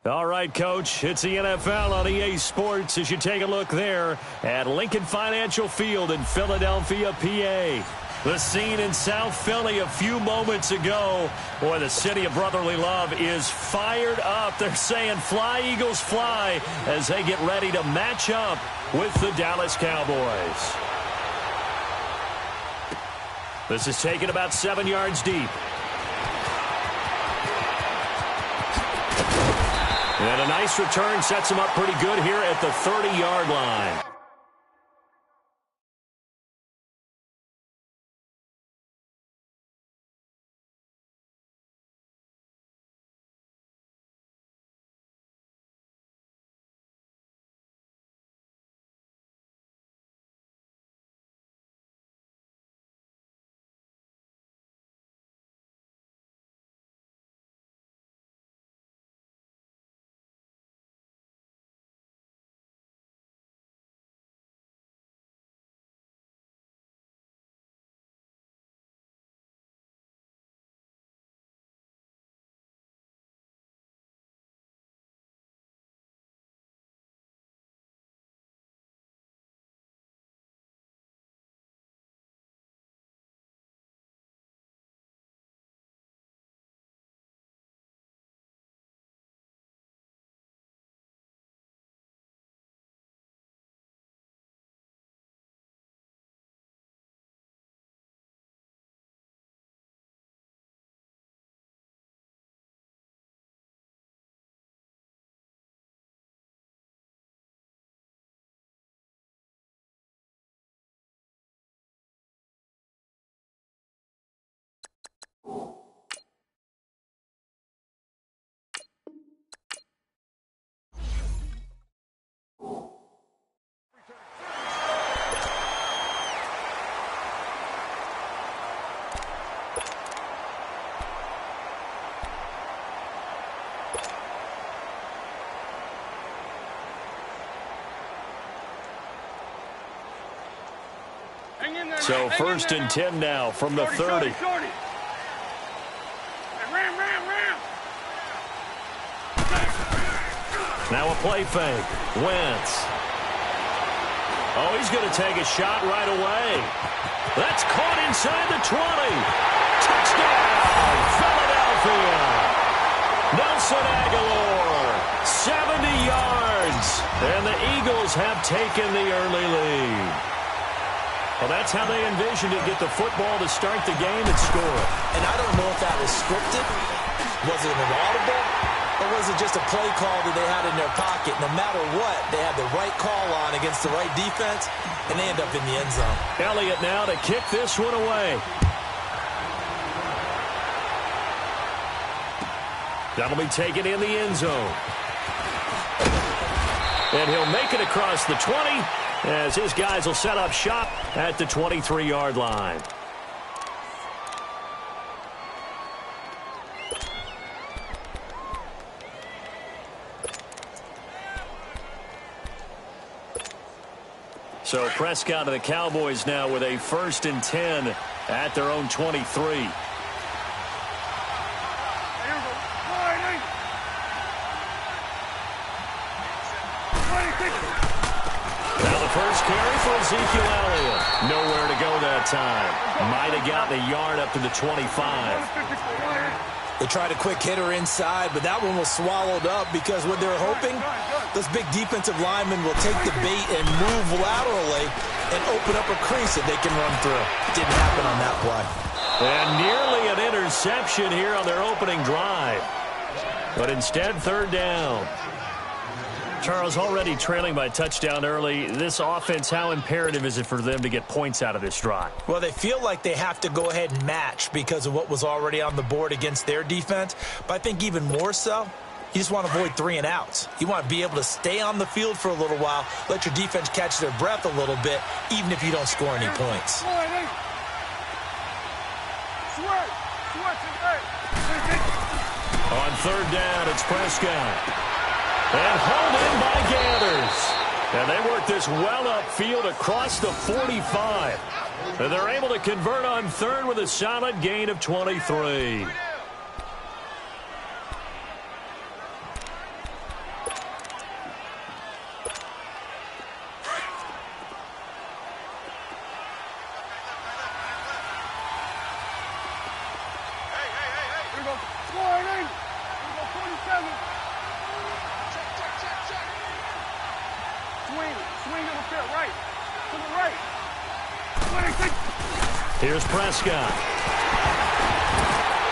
All right, Coach, it's the NFL on EA Sports as you take a look there at Lincoln Financial Field in Philadelphia, PA. The scene in South Philly a few moments ago. Boy, the city of brotherly love is fired up. They're saying fly, Eagles, fly as they get ready to match up with the Dallas Cowboys. This is taken about 7 yards deep. And a nice return sets him up pretty good here at the 30-yard line. So 1st and 10 now from the 30. Now a play fake. Wentz. Oh, he's going to take a shot right away. That's caught inside the 20. Touchdown, Philadelphia. Nelson Aguilar, 70 yards. And the Eagles have taken the early lead. Well, that's how they envisioned it, get the football to start the game and score. And I don't know if that was scripted. Was it an audible? Or was it just a play call that they had in their pocket? No matter what, they had the right call on against the right defense, and they end up in the end zone. Elliott now to kick this one away. That'll be taken in the end zone. And he'll make it across the 20. As his guys will set up shop at the 23-yard line. So Prescott and the Cowboys now with a 1st and 10 at their own 23. First carry for Ezekiel Elliott. Nowhere to go that time. Might have gotten a yard up to the 25. They tried a quick hitter inside, but that one was swallowed up because what they're hoping, those big defensive linemen will take the bait and move laterally and open up a crease that they can run through. Didn't happen on that play. And nearly an interception here on their opening drive. But instead, 3rd down. Charles, already trailing by touchdown early. This offense, how imperative is it for them to get points out of this drive? Well, they feel like they have to go ahead and match because of what was already on the board against their defense. But I think even more so, you just want to avoid 3 and outs. You want to be able to stay on the field for a little while, let your defense catch their breath a little bit, even if you don't score any points. On 3rd down, it's Prescott. And hauled in by Gathers. And they work this well upfield across the 45. And they're able to convert on 3rd with a solid gain of 23. Here's Prescott.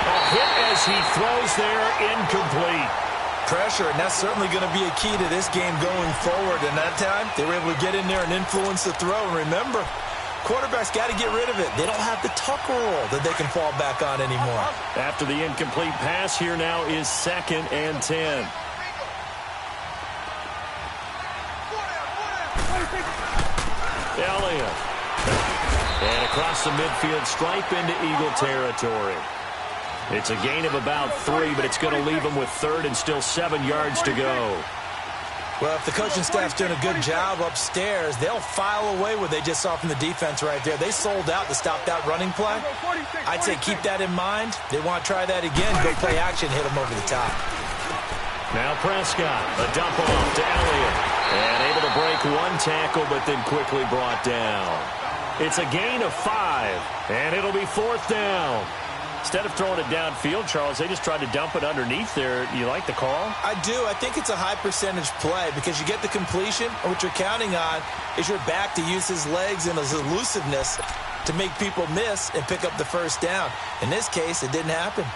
A hit as he throws there, incomplete. Pressure, and that's certainly going to be a key to this game going forward. And that time, they were able to get in there and influence the throw. And remember, quarterbacks got to get rid of it. They don't have the tuck roll that they can fall back on anymore. After the incomplete pass, here now is 2nd and 10. Elliott. And across the midfield stripe into Eagle territory. It's a gain of about 3, but it's going to leave them with 3rd and still 7 yards to go. Well, if the coaching staff's doing a good job upstairs, they'll file away what they just saw from the defense right there. They sold out to stop that running play. I'd say keep that in mind. They want to try that again. Go play action, hit them over the top. Now Prescott, a dump off to Elliott. And able to break one tackle, but then quickly brought down. It's a gain of 5, and it'll be 4th down. Instead of throwing it downfield, Charles, they just tried to dump it underneath there. You like the call? I do. I think it's a high percentage play because you get the completion, and what you're counting on is your back to use his legs and his elusiveness to make people miss and pick up the first down. In this case, it didn't happen.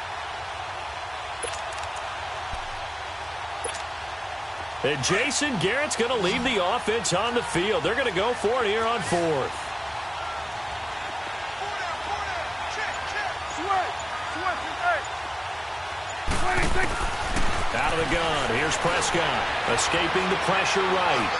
And Jason Garrett's going to leave the offense on the field. They're going to go for it here on 4th. Out of the gun, here's Prescott, escaping the pressure right.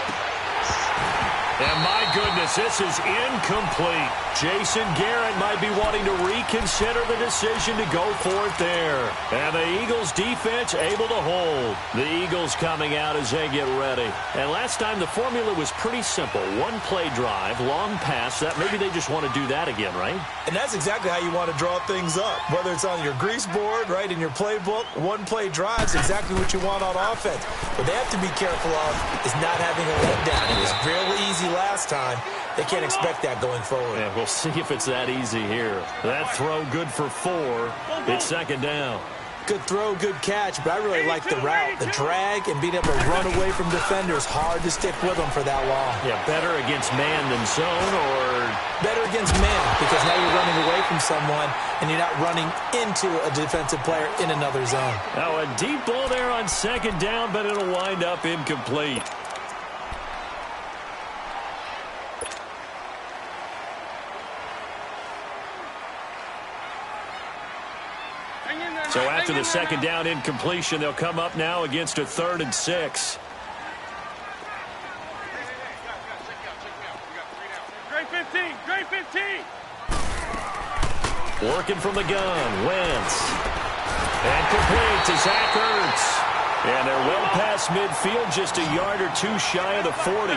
And my goodness, this is incomplete. Jason Garrett might be wanting to reconsider the decision to go for it there. And the Eagles defense able to hold. The Eagles coming out as they get ready. And last time the formula was pretty simple. One play drive, long pass. That maybe they just want to do that again, right? And that's exactly how you want to draw things up. Whether it's on your grease board, right, in your playbook, one play drive is exactly what you want on offense. What they have to be careful of is not having a letdown. It was real easy last time. They can't expect that going forward. Yeah, we'll see if it's that easy here. That throw good for 4. It's 2nd down. Good throw, good catch, but I really like the route. The drag and being able to run away from defenders, hard to stick with them for that long. Yeah, better against man than zone, or better against man, because now you're running away from someone and you're not running into a defensive player in another zone. Now a deep ball there on 2nd down, but it'll wind up incomplete. So after the 2nd down incompletion, they'll come up now against a 3rd and 6. Great 15. Working from the gun, Wentz. And complete to Zach Ertz. And they're well past midfield, just a yard or 2 shy of the 40.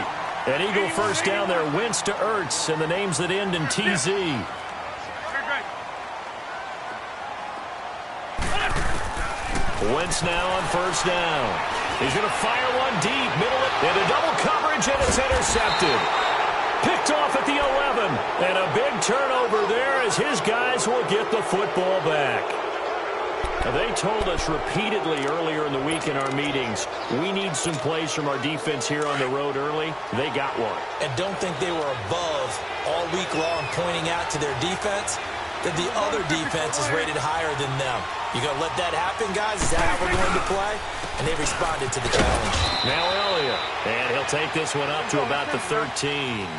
An Eagle first down there, Wentz to Ertz, and the names that end in TZ. Wentz now on 1st down. He's going to fire one deep, middle into double coverage, and it's intercepted. Picked off at the 11. And a big turnover there as his guys will get the football back. Now, they told us repeatedly earlier in the week in our meetings, we need some plays from our defense here on the road early. They got one. And don't think they were above all week long pointing out to their defense that the other defense is rated higher than them. You going to let that happen, guys? Is that how we're going to play? And they responded to the challenge. Now Elliott. And he'll take this one up to about the 13.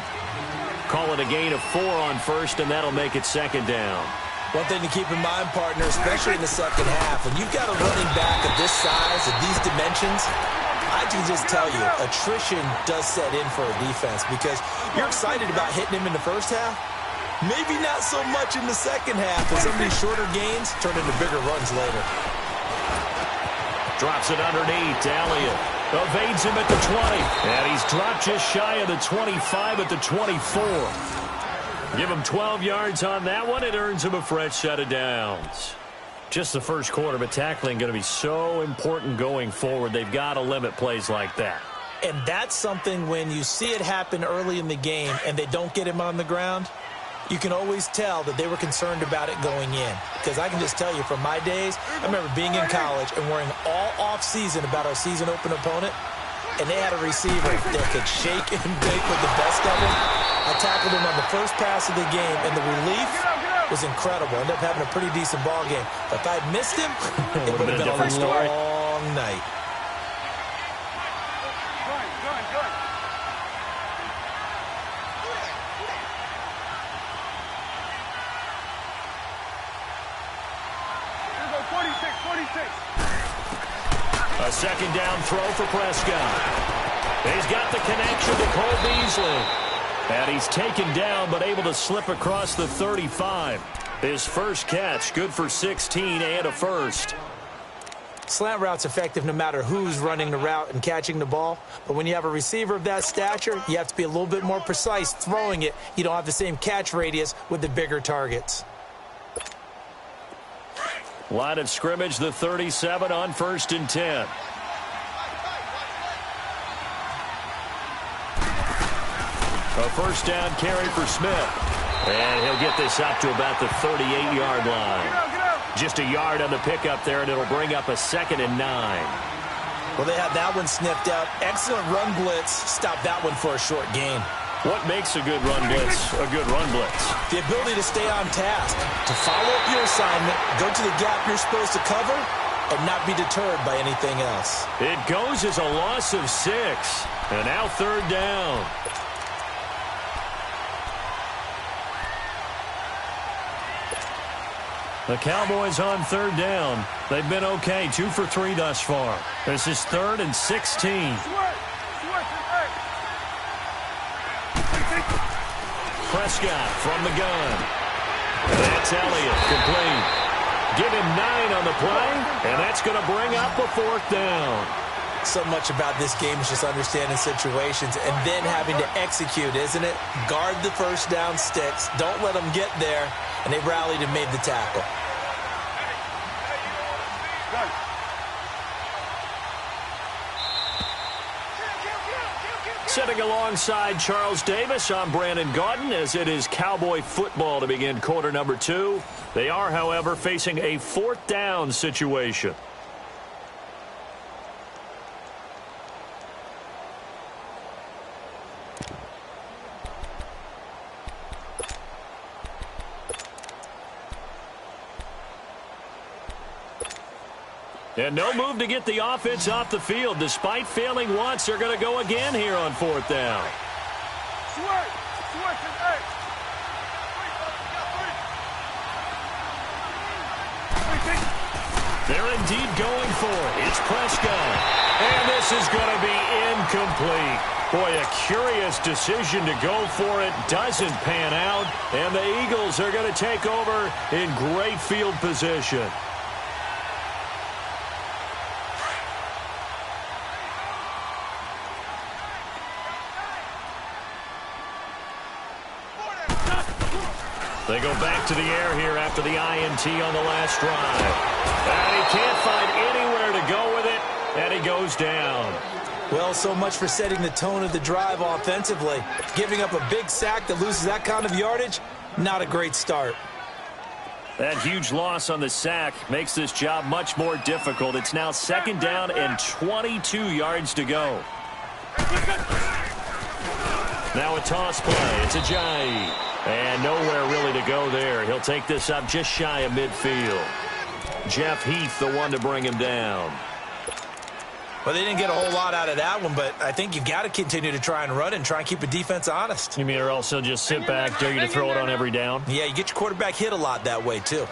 Call it a gain of 4 on 1st, and that'll make it 2nd down. One thing to keep in mind, partner, especially in the second half, when you've got a running back of this size, of these dimensions, I can just tell you, attrition does set in for a defense because you're excited about hitting him in the first half. Maybe not so much in the second half, but some of these shorter gains turn into bigger runs later. Drops it underneath to Elliott. Evades him at the 20. And he's dropped just shy of the 25 at the 24. Give him 12 yards on that one. It earns him a fresh set of downs. Just the first quarter, but tackling going to be so important going forward. They've got to limit plays like that. And that's something when you see it happen early in the game and they don't get him on the ground, you can always tell that they were concerned about it going in. Because I can just tell you from my days, I remember being in college and worrying all off-season about our season-open opponent. and they had a receiver that could shake and bake with the best of them. I tackled him on the first pass of the game, and the relief was incredible. Ended up having a pretty decent ball game. But if I'd missed him, it would have been a long night. A second down throw for Prescott. He's got the connection to Cole Beasley. And he's taken down but able to slip across the 35. His first catch, good for 16 and a first. Slant route's effective no matter who's running the route and catching the ball. But when you have a receiver of that stature, you have to be a little bit more precise throwing it. You don't have the same catch radius with the bigger targets. Line of scrimmage, the 37 on 1st and 10. A first down carry for Smith. And he'll get this up to about the 38-yard line. Just a yard on the pickup there, and it'll bring up a 2nd and 9. Well, they had that one sniffed out. Excellent run blitz. Stop that one for a short gain. What makes a good run blitz a good run blitz? The ability to stay on task, to follow up your assignment, go to the gap you're supposed to cover, and not be deterred by anything else. It goes as a loss of 6. And now 3rd down. The Cowboys on 3rd down. They've been okay, 2 for 3 thus far. This is 3rd and 16. Prescott from the gun. That's Elliott, complete. Give him 9 on the play, and that's going to bring up a 4th down. So much about this game is just understanding situations and then having to execute, isn't it? Guard the first down sticks. Don't let them get there. And they rallied and made the tackle. Sitting alongside Charles Davis, I'm Brandon Gaudin, as it is Cowboy football to begin quarter number 2. They are, however, facing a 4th down situation. And no move to get the offense off the field. Despite failing once, they're going to go again here on 4th down. They're indeed going for it. It's Prescott. And this is going to be incomplete. Boy, a curious decision to go for it. Doesn't pan out. And the Eagles are going to take over in great field position. They go back to the air here after the INT on the last drive. And he can't find anywhere to go with it, and he goes down. Well, so much for setting the tone of the drive offensively. Giving up a big sack that loses that kind of yardage, not a great start. That huge loss on the sack makes this job much more difficult. It's now 2nd down and 22 yards to go. Now a toss play. It's Ajayi. And nowhere really to go there. He'll take this up just shy of midfield. Jeff Heath, the one to bring him down. Well, they didn't get a whole lot out of that one, but I think you've got to continue to try and run and try and keep the defense honest. You mean or else he'll just sit back, dare you to throw it on every down? Yeah, you get your quarterback hit a lot that way, too.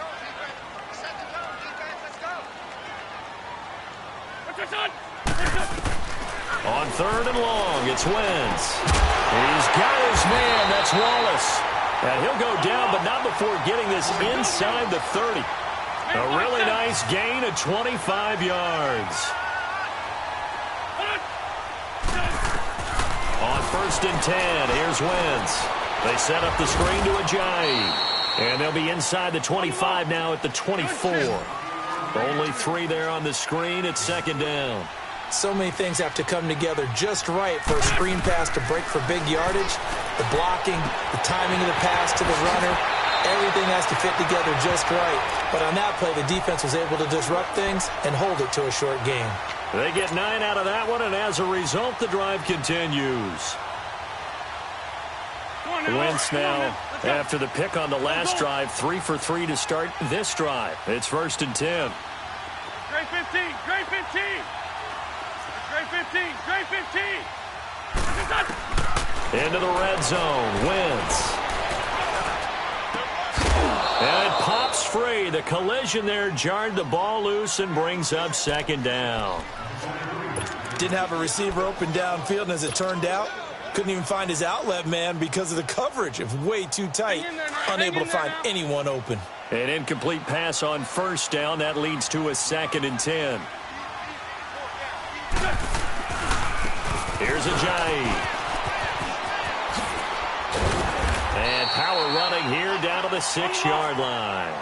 On 3rd and long, it's Wentz. He's got his man. That's Wallace. And he'll go down, but not before getting this inside the 30. A really nice gain of 25 yards. On 1st and 10, here's Wentz. They set up the screen to Ajayi. And they'll be inside the 25 now at the 24. Only 3 there on the screen. It's 2nd down. So many things have to come together just right for a screen pass to break for big yardage. The blocking, the timing of the pass to the runner, everything has to fit together just right. But on that play, the defense was able to disrupt things and hold it to a short gain. They get 9 out of that one, and as a result, the drive continues. Wentz now, after the pick on the last drive, 3 for 3 to start this drive. It's 1st and 10. Great 15, great 15. Great 15, great 15. Into the red zone, Wentz. And it pops free. The collision there jarred the ball loose and brings up 2nd down. Didn't have a receiver open downfield, and as it turned out, couldn't even find his outlet man because of the coverage. It was way too tight. Unable to find anyone open. An incomplete pass on 1st down. That leads to a 2nd and 10. Here's Ajayi. And power running here down to the 6-yard line.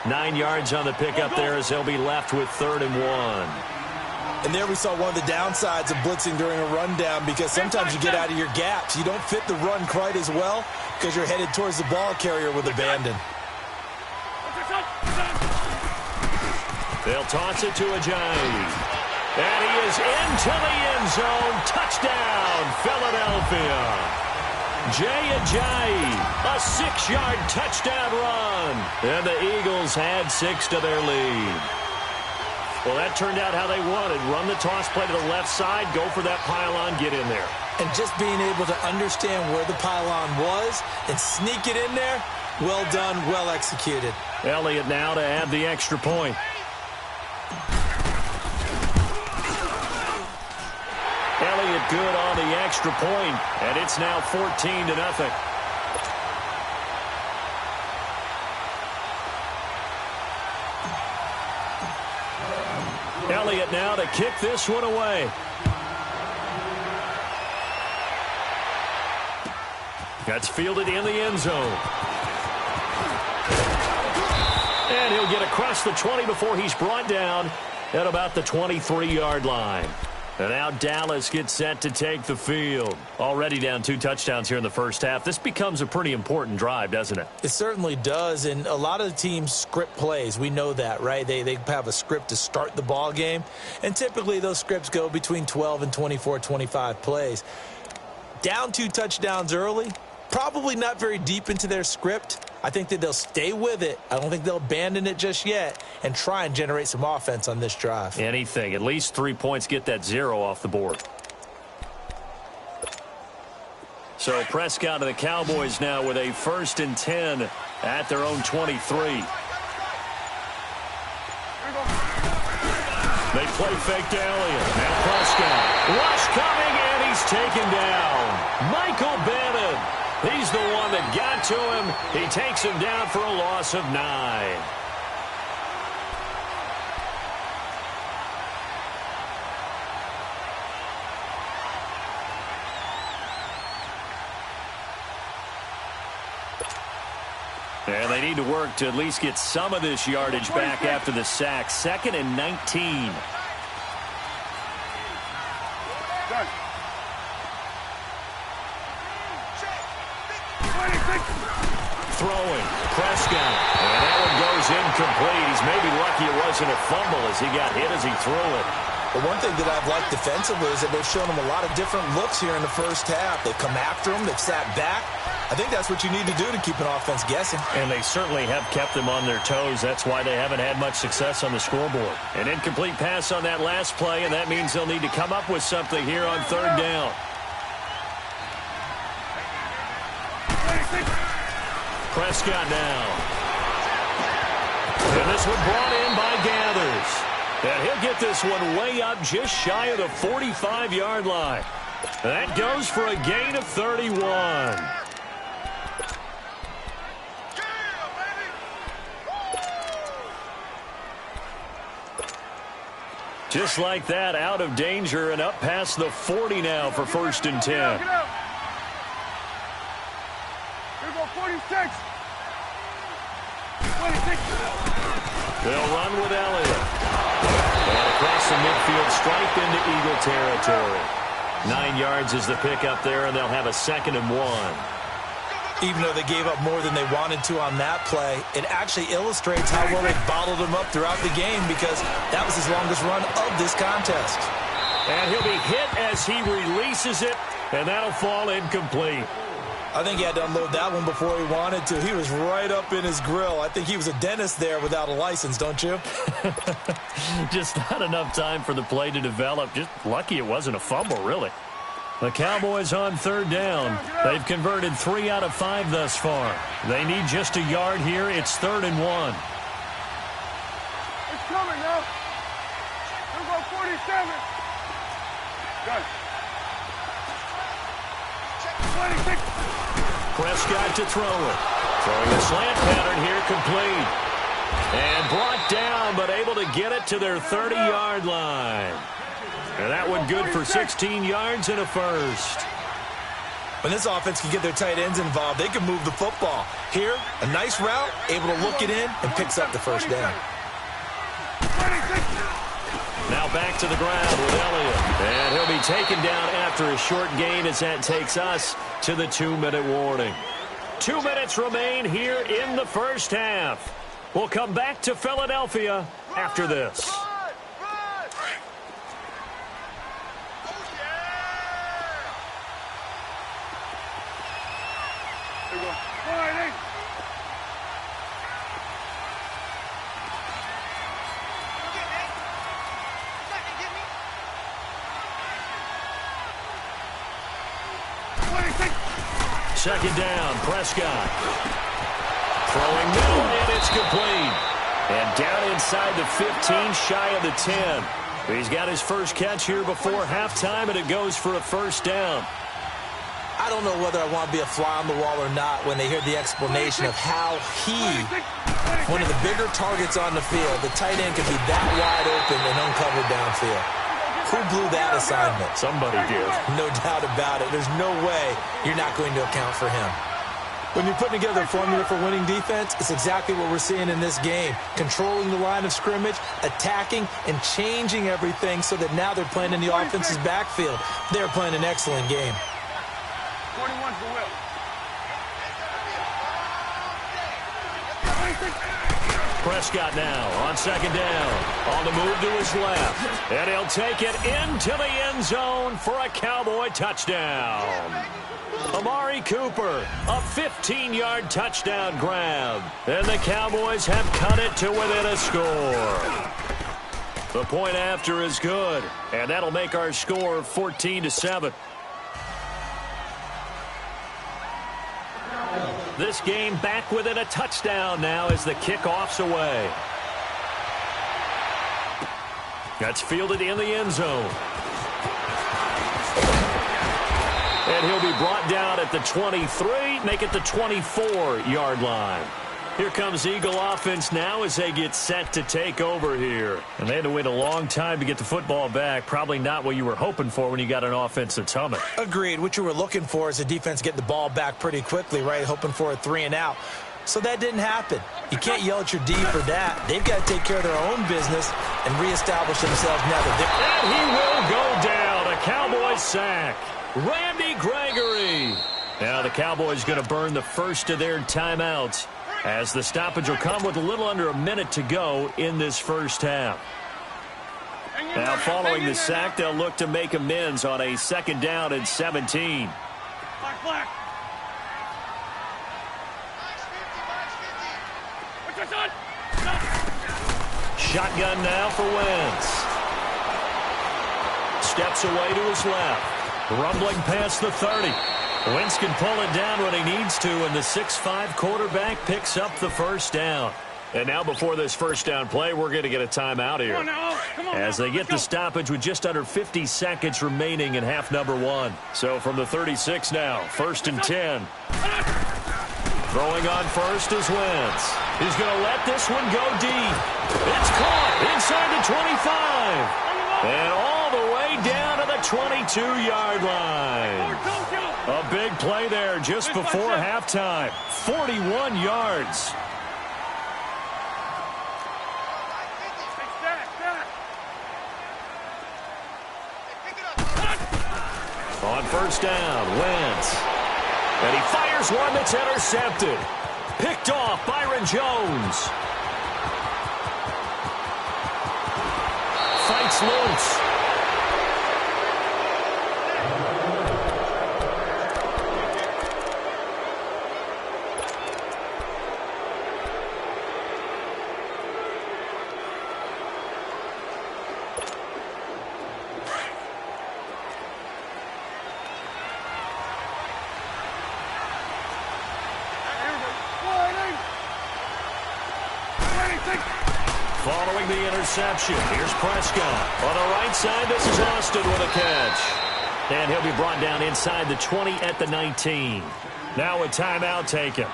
9 yards on the pickup there as they'll be left with 3rd and 1. And there we saw one of the downsides of blitzing during a rundown, because sometimes you get out of your gaps. You don't fit the run quite as well because you're headed towards the ball carrier with abandon. They'll toss it to Ajayi. And he is into the end zone. Touchdown, Philadelphia. Jay Ajayi, a 6-yard touchdown run. And the Eagles had 6 to their lead. Well, that turned out how they wanted. Run the toss play to the left side, go for that pylon, get in there. And just being able to understand where the pylon was and sneak it in there, well done, well executed. Elliott now to add the extra point. Elliott good on the extra point, and it's now 14-0. Elliott now to kick this one away. That's fielded in the end zone. And he'll get across the 20 before he's brought down at about the 23-yard line. And now Dallas gets set to take the field. Already down 2 touchdowns here in the first half. This becomes a pretty important drive, doesn't it? It certainly does, and a lot of the teams script plays. We know that, right? They have a script to start the ball game, and typically those scripts go between 12 and 24, 25 plays. Down 2 touchdowns early, probably not very deep into their script. I think that they'll stay with it. I don't think they'll abandon it just yet and try and generate some offense on this drive. Anything. At least 3 points, get that 0 off the board. So Prescott and the Cowboys now with a 1st and 10 at their own 23. They play fake to Elliott. Now Prescott. Rush coming, and he's taken down. Michael Bennett. He's the one that got to him. He takes him down for a loss of 9. And they need to work to at least get some of this yardage back after the sack. 2nd and 19. Throwing, Prescott, and that one goes incomplete. He's maybe lucky it wasn't a fumble as he got hit as he threw it. But one thing that I've liked defensively is that they've shown him a lot of different looks here in the first half. They've come after him, they've sat back. I think that's what you need to do to keep an offense guessing. And they certainly have kept them on their toes. That's why they haven't had much success on the scoreboard. An incomplete pass on that last play, and that means they'll need to come up with something here on 3rd down. Prescott now. And this one brought in by Gathers. And he'll get this one way up just shy of the 45-yard line. That goes for a gain of 31. Just like that, out of danger and up past the 40 now for 1st and 10. Here we go, 46. 26. They'll run with Elliott. And across the midfield, stripe into Eagle territory. 9 yards is the pickup there, and they'll have a 2nd and 1. Even though they gave up more than they wanted to on that play, it actually illustrates how well they bottled him up throughout the game because that was his longest run of this contest. And he'll be hit as he releases it, and that'll fall incomplete. I think he had to unload that one before he wanted to. He was right up in his grill. I think he was a dentist there without a license, don't you? Just not enough time for the play to develop. Just lucky it wasn't a fumble, really. The Cowboys on third down. They've converted 3 out of 5 thus far. They need just a yard here. It's 3rd and 1. It's coming now. We'll go 47. Good. 26. Prescott to throw it. Throwing a slant pattern here, complete. And brought down, but able to get it to their 30-yard line. And that one good for 16 yards and a first. When this offense can get their tight ends involved, they can move the football. Here, a nice route, able to look it in, and picks up the first down. Now back to the ground with Elliott. And he'll be taken down after a short gain as that takes us to the 2-minute warning. 2 minutes remain here in the first half. We'll come back to Philadelphia after this. Second down, Prescott. Throwing middle, and it's complete. And down inside the 15, shy of the 10. He's got his first catch here before halftime, and it goes for a first down. I don't know whether I want to be a fly on the wall or not when they hear the explanation of how he, one of the bigger targets on the field, the tight end can be that wide open and uncovered downfield. Who blew that assignment? Somebody did. No doubt about it. There's no way you're not going to account for him. When you're putting together a formula for winning defense, it's exactly what we're seeing in this game. Controlling the line of scrimmage, attacking, and changing everything so that now they're playing in the offense's backfield. They're playing an excellent game. 21 for Will. Prescott now on second down. On the move to his left. And he'll take it into the end zone for a Cowboy touchdown. Amari Cooper, a 15-yard touchdown grab. And the Cowboys have cut it to within a score. The point after is good. And that'll make our score 14-7. This game back within a touchdown now as the kickoff's away. That's fielded in the end zone. And he'll be brought down at the 23, make it the 24-yard line. Here comes Eagle offense now as they get set to take over here. And they had to wait a long time to get the football back. Probably not what you were hoping for when you got an offense that's humming. Agreed. What you were looking for is the defense get the ball back pretty quickly, right? Hoping for a 3 and out. So that didn't happen. You can't yell at your D for that. They've got to take care of their own business and reestablish themselves now that they're... And he will go down. A Cowboy sack. Randy Gregory. Now the Cowboys going to burn the first of their timeouts, as the stoppage will come with a little under a minute to go in this first half. Now, following the sack, they'll look to make amends on a second down and 17. Black. Shotgun now for Wentz. Steps away to his left. Rumbling past the 30. Wentz can pull it down when he needs to, and the 6'5" quarterback picks up the first down. And now before this first down play, we're going to get a timeout here. Come on as they get the stoppage with just under 50 seconds remaining in half number 1. So from the 36 now, 1st and 10. Throwing on first is Wentz. He's going to let this one go deep. It's caught inside the 25. And all the way down to the 22-yard line. A big play there just before halftime. 41 yards. On first down, Wentz. And he fires one that's intercepted. Picked off Byron Jones. Fights loose. Following the interception, here's Prescott. On the right side, this is Austin with a catch. And he'll be brought down inside the 20 at the 19. Now a timeout taken.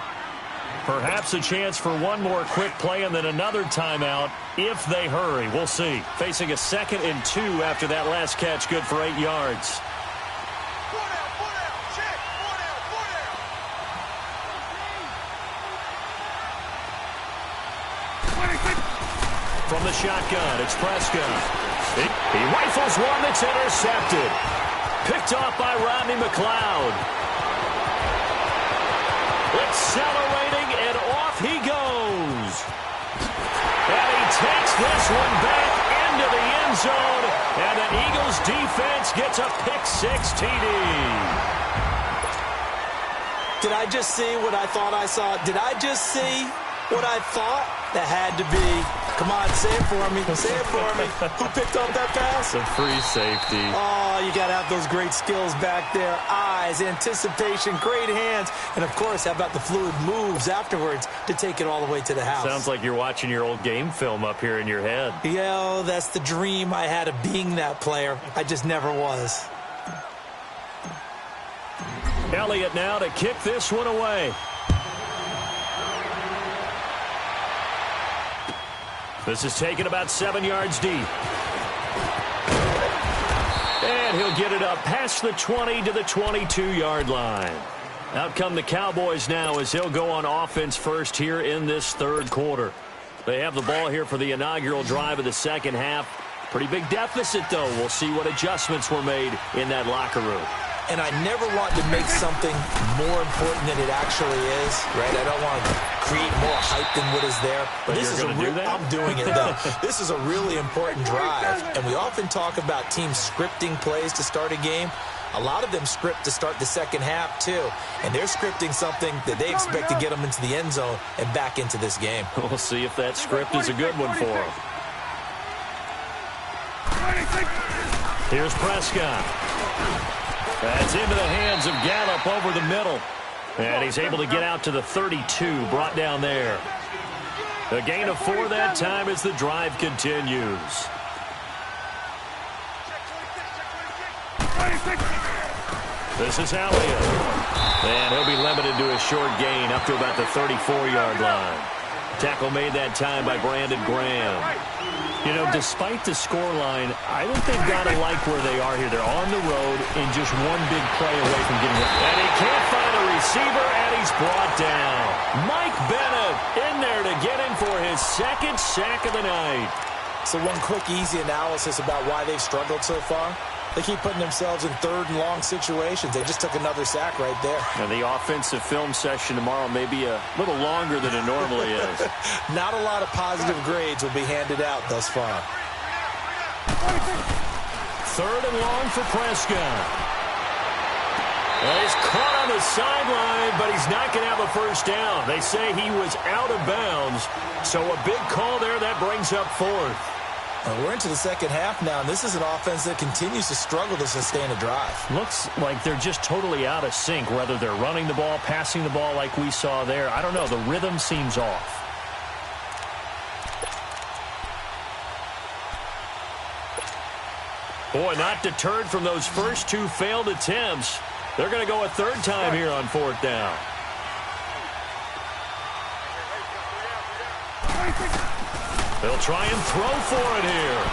Perhaps a chance for one more quick play and then another timeout if they hurry. We'll see. Facing a 2nd and 2 after that last catch, good for 8 yards. From the shotgun, it's Prescott. He rifles one that's intercepted. Picked off by Rodney McLeod. Accelerating, and off he goes. And he takes this one back into the end zone. And the Eagles defense gets a pick-6 TD. Did I just see what I thought I saw? Did I just see what I thought? That had to be. Come on, say it for me. Say it for me. Who picked up that pass? A free safety. Oh, you got to have those great skills back there. Eyes, anticipation, great hands. And, of course, how about the fluid moves afterwards to take it all the way to the house? Sounds like you're watching your old game film up here in your head. Yeah, that's the dream I had of being that player. I just never was. Elliott now to kick this one away. This is taken about 7 yards deep. And he'll get it up past the 20 to the 22-yard line. Out come the Cowboys now as he'll go on offense first here in this third quarter. They have the ball here for the inaugural drive of the second half. Pretty big deficit, though. We'll see what adjustments were made in that locker room. And I never want to make something more important than it actually is, right? I don't want to create more hype than what is there. But this is going to do that? I'm doing it, though. This is a really important drive. And we often talk about teams scripting plays to start a game. A lot of them script to start the second half, too. And they're scripting something that they expect to get them into the end zone and back into this game. We'll see if that script is a good one for them. Here's Prescott. That's into the hands of Gallup over the middle. And he's able to get out to the 32, brought down there. A gain of 4 that time as the drive continues. This is Elliott. And he'll be limited to a short gain up to about the 34-yard line. Tackle made that time by Brandon Graham. You know, despite the scoreline, I think they've got to like where they are here. They're on the road and just one big play away from getting it. And he can't find a receiver, and he's brought down. Mike Bennett in there to get him for his 2nd sack of the night. So one quick, easy analysis about why they've struggled so far. They keep putting themselves in 3rd and long situations. They just took another sack right there. And the offensive film session tomorrow may be a little longer than it normally is. Not a lot of positive grades will be handed out thus far. 3rd and long for Prescott. Well, he's caught on the sideline, but he's not going to have a first down. They say he was out of bounds. So a big call there that brings up 4th. And we're into the second half now, and this is an offense that continues to struggle to sustain a drive. Looks like they're just totally out of sync, whether they're running the ball, passing the ball like we saw there. I don't know. The rhythm seems off. Boy, not deterred from those first 2 failed attempts. They're going to go a 3rd time here on 4th down. They'll try and throw for it here.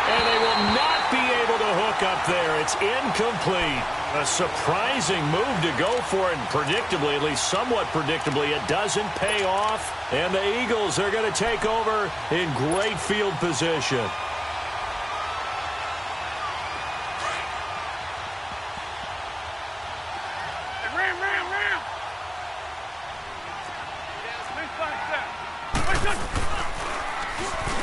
And they will not be able to hook up there. It's incomplete. A surprising move to go for it. And predictably, at least somewhat predictably, it doesn't pay off. And the Eagles are going to take over in great field position.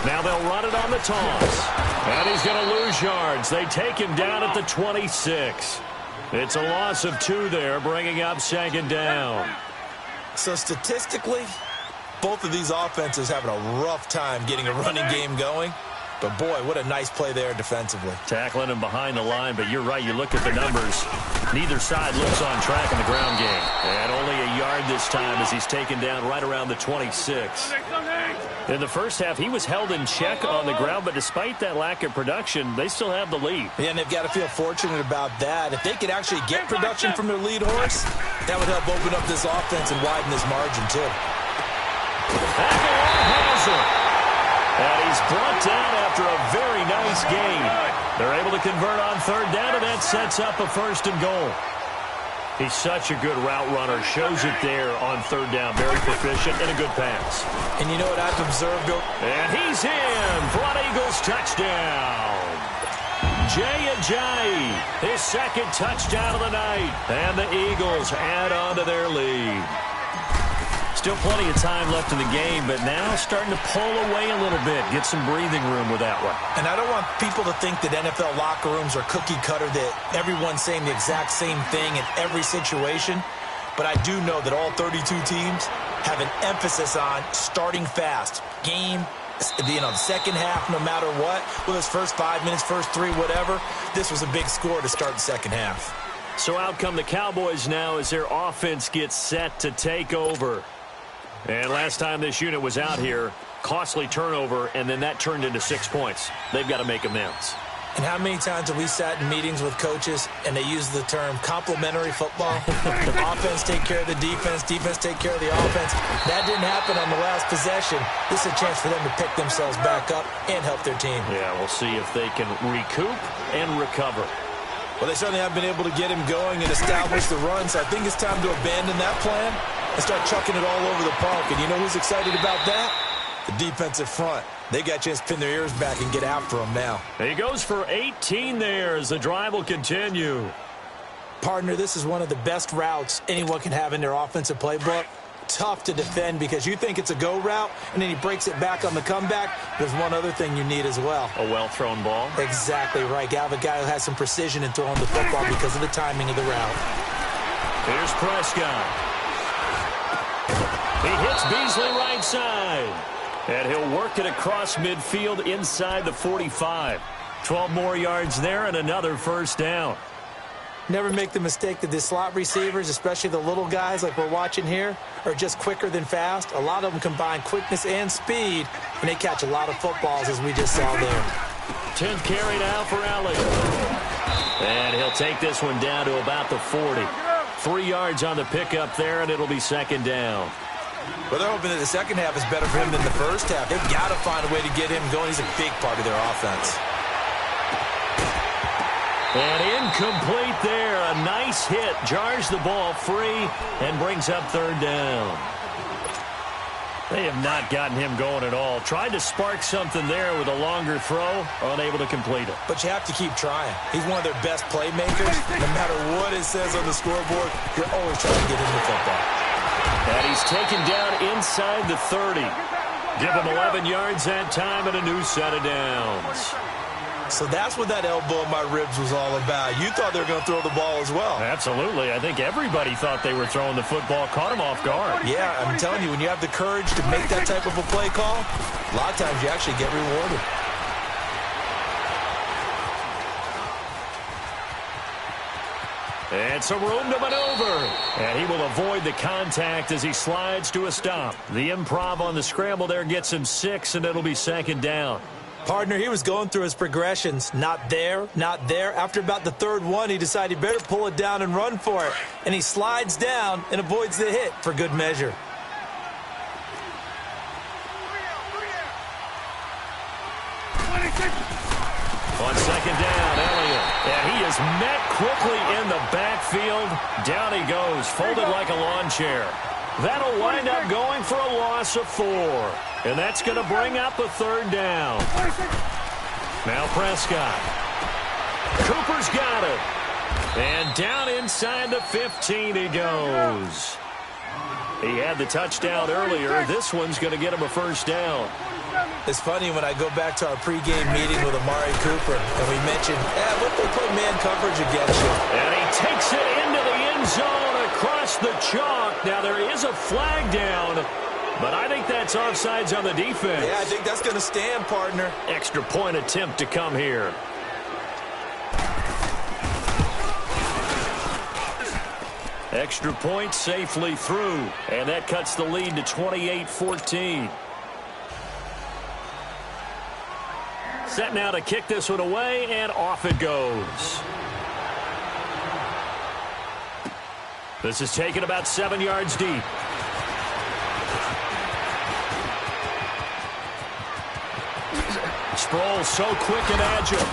Now they'll run it on the toss. And he's going to lose yards. They take him down at the 26. It's a loss of 2 there, bringing up second down. So statistically, both of these offenses having a rough time getting a running game going. But, boy, what a nice play there defensively. Tackling him behind the line, but you're right. You look at the numbers. Neither side looks on track in the ground game. And only a yard this time as he's taken down right around the 26. In the first half, he was held in check on the ground, but despite that lack of production, they still have the lead. Yeah, and they've got to feel fortunate about that. If they could actually get production from their lead horse, that would help open up this offense and widen this margin, too. And he's brought down after a very nice gain. They're able to convert on third down, and that sets up a 1st and goal. He's such a good route runner. Shows it there on third down. Very proficient and a good pass. And you know what I've observed? And he's in for an Eagles touchdown. Jay Ajayi, his 2nd touchdown of the night. And the Eagles add on to their lead. Still plenty of time left in the game, but now starting to pull away a little bit. Get some breathing room with that one. And I don't want people to think that NFL locker rooms are cookie cutter, that everyone's saying the exact same thing in every situation. But I do know that all 32 teams have an emphasis on starting fast. Game, the second half, no matter what. Well, those first 5 minutes, first 3, whatever. This was a big score to start the second half. So out come the Cowboys now as their offense gets set to take over. And last time this unit was out here, costly turnover, and then that turned into 6 points. They've got to make amends. And how many times have we sat in meetings with coaches and they use the term complementary football? The offense take care of the defense, defense take care of the offense. That didn't happen on the last possession. This is a chance for them to pick themselves back up and help their team. Yeah, we'll see if they can recoup and recover. Well, they certainly have been able to get him going and establish the run, so I think it's time to abandon that plan and start chucking it all over the park. And you know who's excited about that? The defensive front. They got a chance to pin their ears back and get after him now. He goes for 18 there as the drive will continue. Partner, this is one of the best routes anyone can have in their offensive playbook. Tough to defend because you think it's a go route, and then he breaks it back on the comeback. There's one other thing you need as well. A well-thrown ball. Exactly right. You have a guy who has some precision in throwing the football because of the timing of the route. Here's Prescott. He hits Beasley right side. And he'll work it across midfield inside the 45. 12 more yards there and another 1st down. Never make the mistake that the slot receivers, especially the little guys like we're watching here, are just quicker than fast. A lot of them combine quickness and speed, and they catch a lot of footballs, as we just saw there. 10th carry now for Elliott. And he'll take this one down to about the 40. 3 yards on the pickup there, and it'll be 2nd down. Well, they're hoping that the second half is better for him than the first half. They've got to find a way to get him going. He's a big part of their offense. And incomplete there. A nice hit. Jars the ball free and brings up 3rd down. They have not gotten him going at all. Tried to spark something there with a longer throw. Unable to complete it. But you have to keep trying. He's one of their best playmakers. No matter what it says on the scoreboard, you're always trying to get him the football. And he's taken down inside the 30. Give him 11 yards that time and a new set of downs. So that's what that elbow in my ribs was all about. You thought they were going to throw the ball as well. Absolutely. I think everybody thought they were throwing the football. Caught him off guard. Yeah, I'm telling you, when you have the courage to make that type of a play call, a lot of times you actually get rewarded. And some room to maneuver. And he will avoid the contact as he slides to a stop. The improv on the scramble there gets him 6, and it'll be 2nd down. Partner, he was going through his progressions. Not there, not there. After about the 3rd one, he decided he better pull it down and run for it. And he slides down and avoids the hit for good measure. On 2nd down, Elliott. And he is met quickly in the backfield. Down he goes, folded like a lawn chair. That'll wind up going for a loss of 4. And that's going to bring up a 3rd down. Now Prescott. Cooper's got it. And down inside the 15 he goes. He had the touchdown earlier. This one's going to get him a first down. It's funny when I go back to our pregame meeting with Amari Cooper, and we mentioned, what if they play man coverage against you? And he takes it into the end zone across the chalk. Now, there is a flag down, but I think that's offsides on the defense. Yeah, I think that's going to stand, partner. Extra point attempt to come here. Extra point safely through, and that cuts the lead to 28-14. Set now to kick this one away, and off it goes. This is taken about 7 yards deep. Sproles so quick and agile.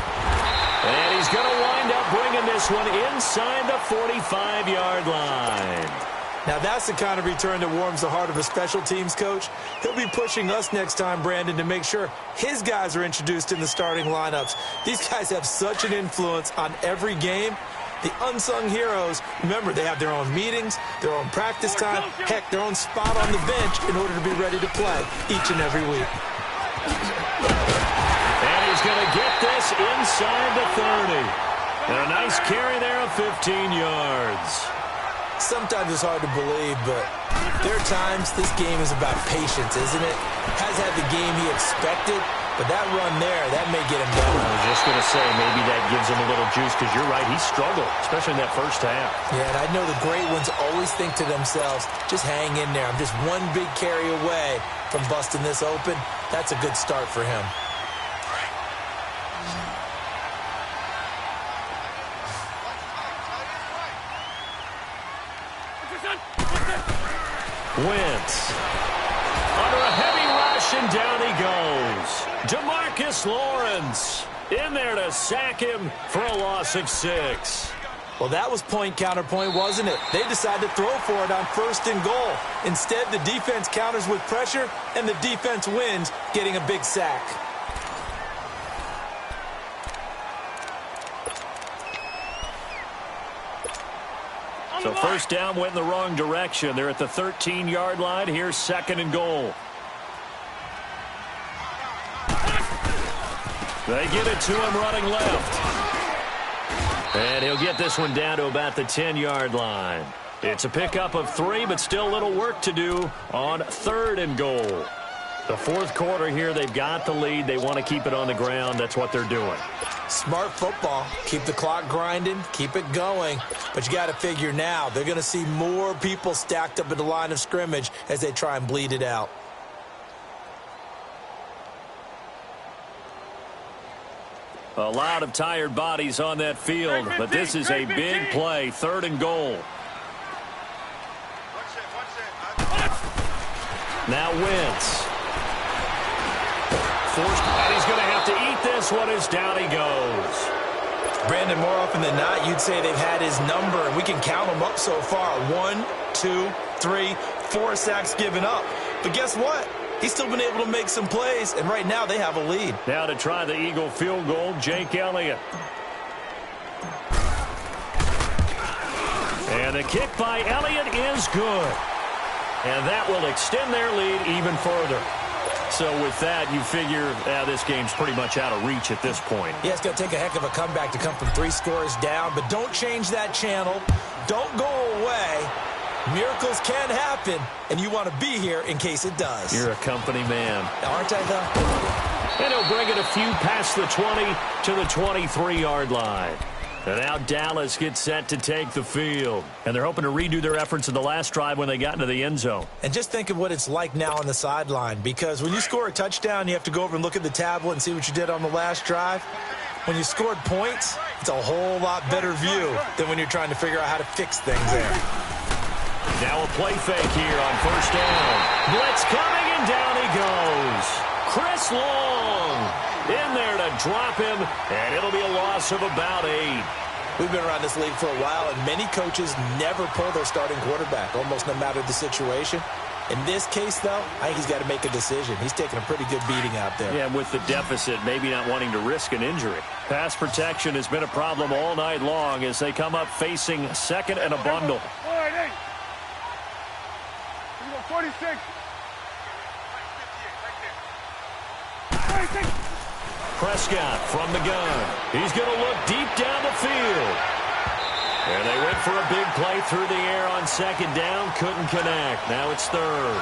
And he's going to wind up bringing this one inside the 45-yard line. Now, that's the kind of return that warms the heart of a special teams coach. He'll be pushing us next time, Brandon, to make sure his guys are introduced in the starting lineups. These guys have such an influence on every game. The unsung heroes, remember, they have their own meetings, their own practice time, heck, their own spot on the bench in order to be ready to play each and every week. And he's going to get this inside the 30. And a nice carry there of 15 yards. Sometimes it's hard to believe, but there are times this game is about patience, isn't it? Has had the game he expected, but that run there, that may get him going. I was just going to say, maybe that gives him a little juice, because you're right, he struggled, especially in that first half. Yeah, and I know the great ones always think to themselves, just hang in there. I'm just one big carry away from busting this open. That's a good start for him. Wentz. Under a heavy rush, and down he goes. DeMarcus Lawrence in there to sack him for a loss of 6. Well, that was point counterpoint, wasn't it? They decided to throw for it on 1st and goal. Instead, the defense counters with pressure, and the defense wins, getting a big sack. So first down went in the wrong direction. They're at the 13-yard line. Here's 2nd and goal. They give it to him running left. And he'll get this one down to about the 10-yard line. It's a pickup of 3, but still a little work to do on 3rd and goal. The 4th quarter here, they've got the lead. They want to keep it on the ground. That's what they're doing. Smart football. Keep the clock grinding. Keep it going. But you got to figure now, they're going to see more people stacked up at the line of scrimmage as they try and bleed it out. A lot of tired bodies on that field, but this is a big play. 3rd and goal. Now Wentz. Forced, and he's going to have to eat this one as down he goes. Brandon, more often than not, you'd say they've had his number, and we can count them up so far. 1, 2, 3, 4 sacks given up. But guess what? He's still been able to make some plays, and right now they have a lead. Now to try the Eagle field goal, Jake Elliott. And the kick by Elliott is good. And that will extend their lead even further. So with that, you figure this game's pretty much out of reach at this point. Yeah, it's going to take a heck of a comeback to come from 3 scores down, but don't change that channel. Don't go away. Miracles can happen, and you want to be here in case it does. You're a company man. Aren't I, though? And he'll bring it a few past the 20 to the 23-yard line. And now Dallas gets set to take the field. And they're hoping to redo their efforts in the last drive when they got into the end zone. And just think of what it's like now on the sideline, because when you score a touchdown, you have to go over and look at the tablet and see what you did on the last drive. When you scored points, it's a whole lot better view than when you're trying to figure out how to fix things there. Now a play fake here on 1st down. Blitz coming, and down he goes. Chris Long in there to drop him, and it'll be a loss of about 8. We've been around this league for a while, and many coaches never pull their starting quarterback, almost no matter the situation. In this case, though, I think he's got to make a decision. He's taking a pretty good beating out there. Yeah, with the deficit, maybe not wanting to risk an injury. Pass protection has been a problem all night long as they come up facing 2nd and a bundle. 46. 46. Prescott from the gun. He's going to look deep down the field. And they went for a big play through the air on second down. Couldn't connect. Now it's third.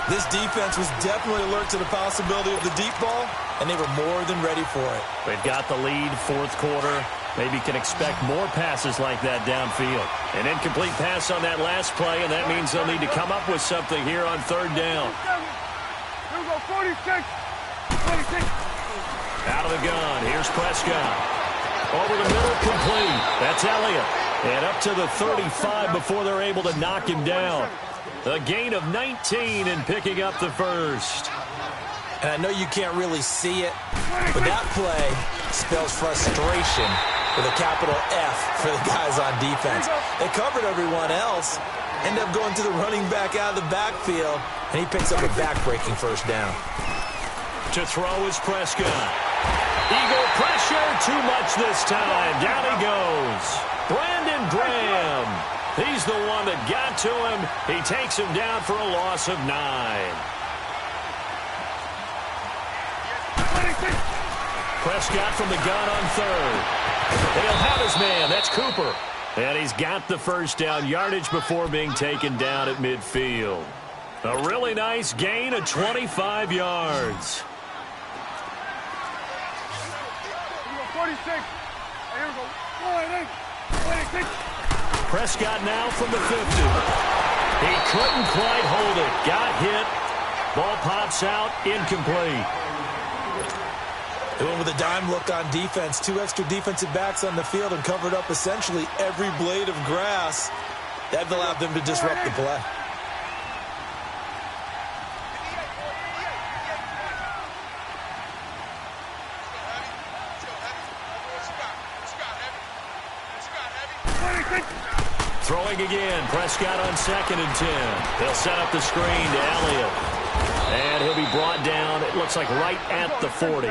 This defense was definitely alert to the possibility of the deep ball, and they were more than ready for it. They've got the lead, fourth quarter. Maybe can expect more passes like that downfield. An incomplete pass on that last play, and that means they'll need to come up with something here on third down. Here we go, 46. 26. Out of the gun. Here's Prescott. Over the middle, complete. That's Elliott. And up to the 35 before they're able to knock him down. A gain of 19 and picking up the first. And I know you can't really see it, but that play spells frustration with a capital F for the guys on defense. They covered everyone else, end up going to the running back out of the backfield, and he picks up a back-breaking first down. To throw is Prescott. Eagle pressure, too much this time. Down he goes. Brandon Graham. He's the one that got to him. He takes him down for a loss of 9. Prescott from the gun on third. And he'll have his man. That's Cooper. And he's got the first down yardage before being taken down at midfield. A really nice gain of 25 yards. 46. Here we go. 26. Prescott now from the 50. He couldn't quite hold it. Got hit. Ball pops out. Incomplete. They went with a dime look on defense. 2 extra defensive backs on the field and covered up essentially every blade of grass. That allowed them to disrupt the play. Throwing again. Prescott on 2nd and 10. They'll set up the screen to Elliott. And he'll be brought down, it looks like right at the 40.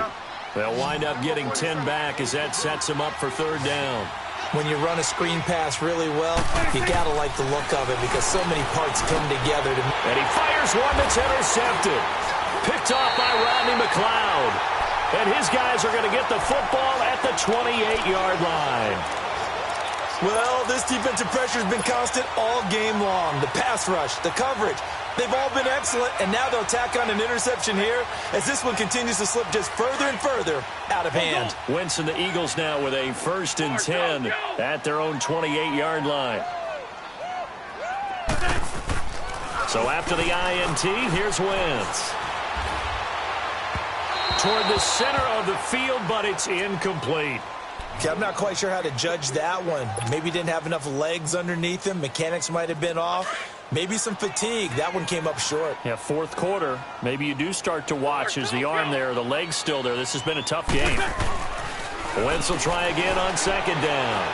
They'll wind up getting 10 back as that sets him up for third down. When you run a screen pass really well, you got to like the look of it because so many parts come together. And he fires one that's intercepted. Picked off by Rodney McLeod. And his guys are going to get the football at the 28-yard line. Well, this defensive pressure has been constant all game long. The pass rush, the coverage, they've all been excellent, and now they'll tack on an interception here as this one continues to slip just further and further out of hand. Wentz and the Eagles now with a 1st and 10 at their own 28-yard line. So after the INT, here's Wentz. Toward the center of the field, but it's incomplete. Okay, I'm not quite sure how to judge that one. Maybe didn't have enough legs underneath him. Mechanics might have been off. Maybe some fatigue. That one came up short. Yeah, fourth quarter. Maybe you do start to watch. Is the arm there, the leg's still there? This has been a tough game. Wentz will try again on 2nd down.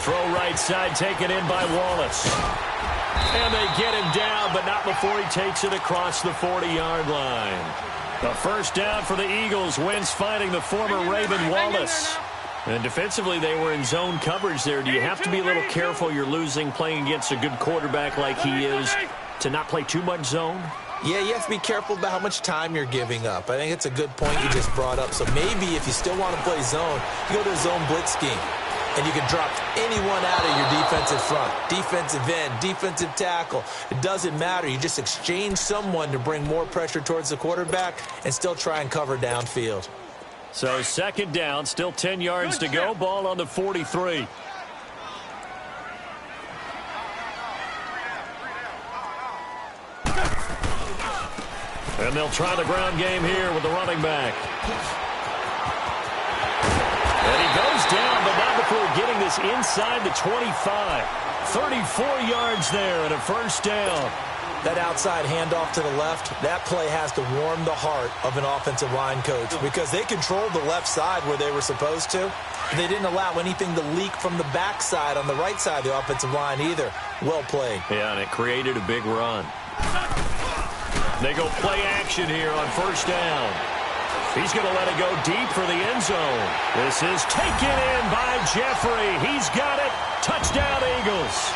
Throw right side taken in by Wallace. And they get him down, but not before he takes it across the 40-yard line. The first down for the Eagles. Wentz finding the former Raven Wallace. And defensively, they were in zone coverage there. Do you have to be a little careful? You're losing playing against a good quarterback like he is to not play too much zone? Yeah, you have to be careful about how much time you're giving up. I think it's a good point you just brought up. So maybe if you still want to play zone, you go to a zone blitz scheme. And you can drop anyone out of your defensive front. Defensive end, defensive tackle. It doesn't matter. You just exchange someone to bring more pressure towards the quarterback and still try and cover downfield. So 2nd down, still 10 yards to go. Ball on the 43. And they'll try the ground game here with the running back. And he goes down, but not before getting this inside the 25. 34 yards there and a first down. That outside handoff to the left, that play has to warm the heart of an offensive line coach because they controlled the left side where they were supposed to. They didn't allow anything to leak from the backside on the right side of the offensive line either. Well played. Yeah, and it created a big run. They go play action here on first down. He's going to let it go deep for the end zone. This is taken in by Jeffrey. He's got it. Touchdown, Eagles.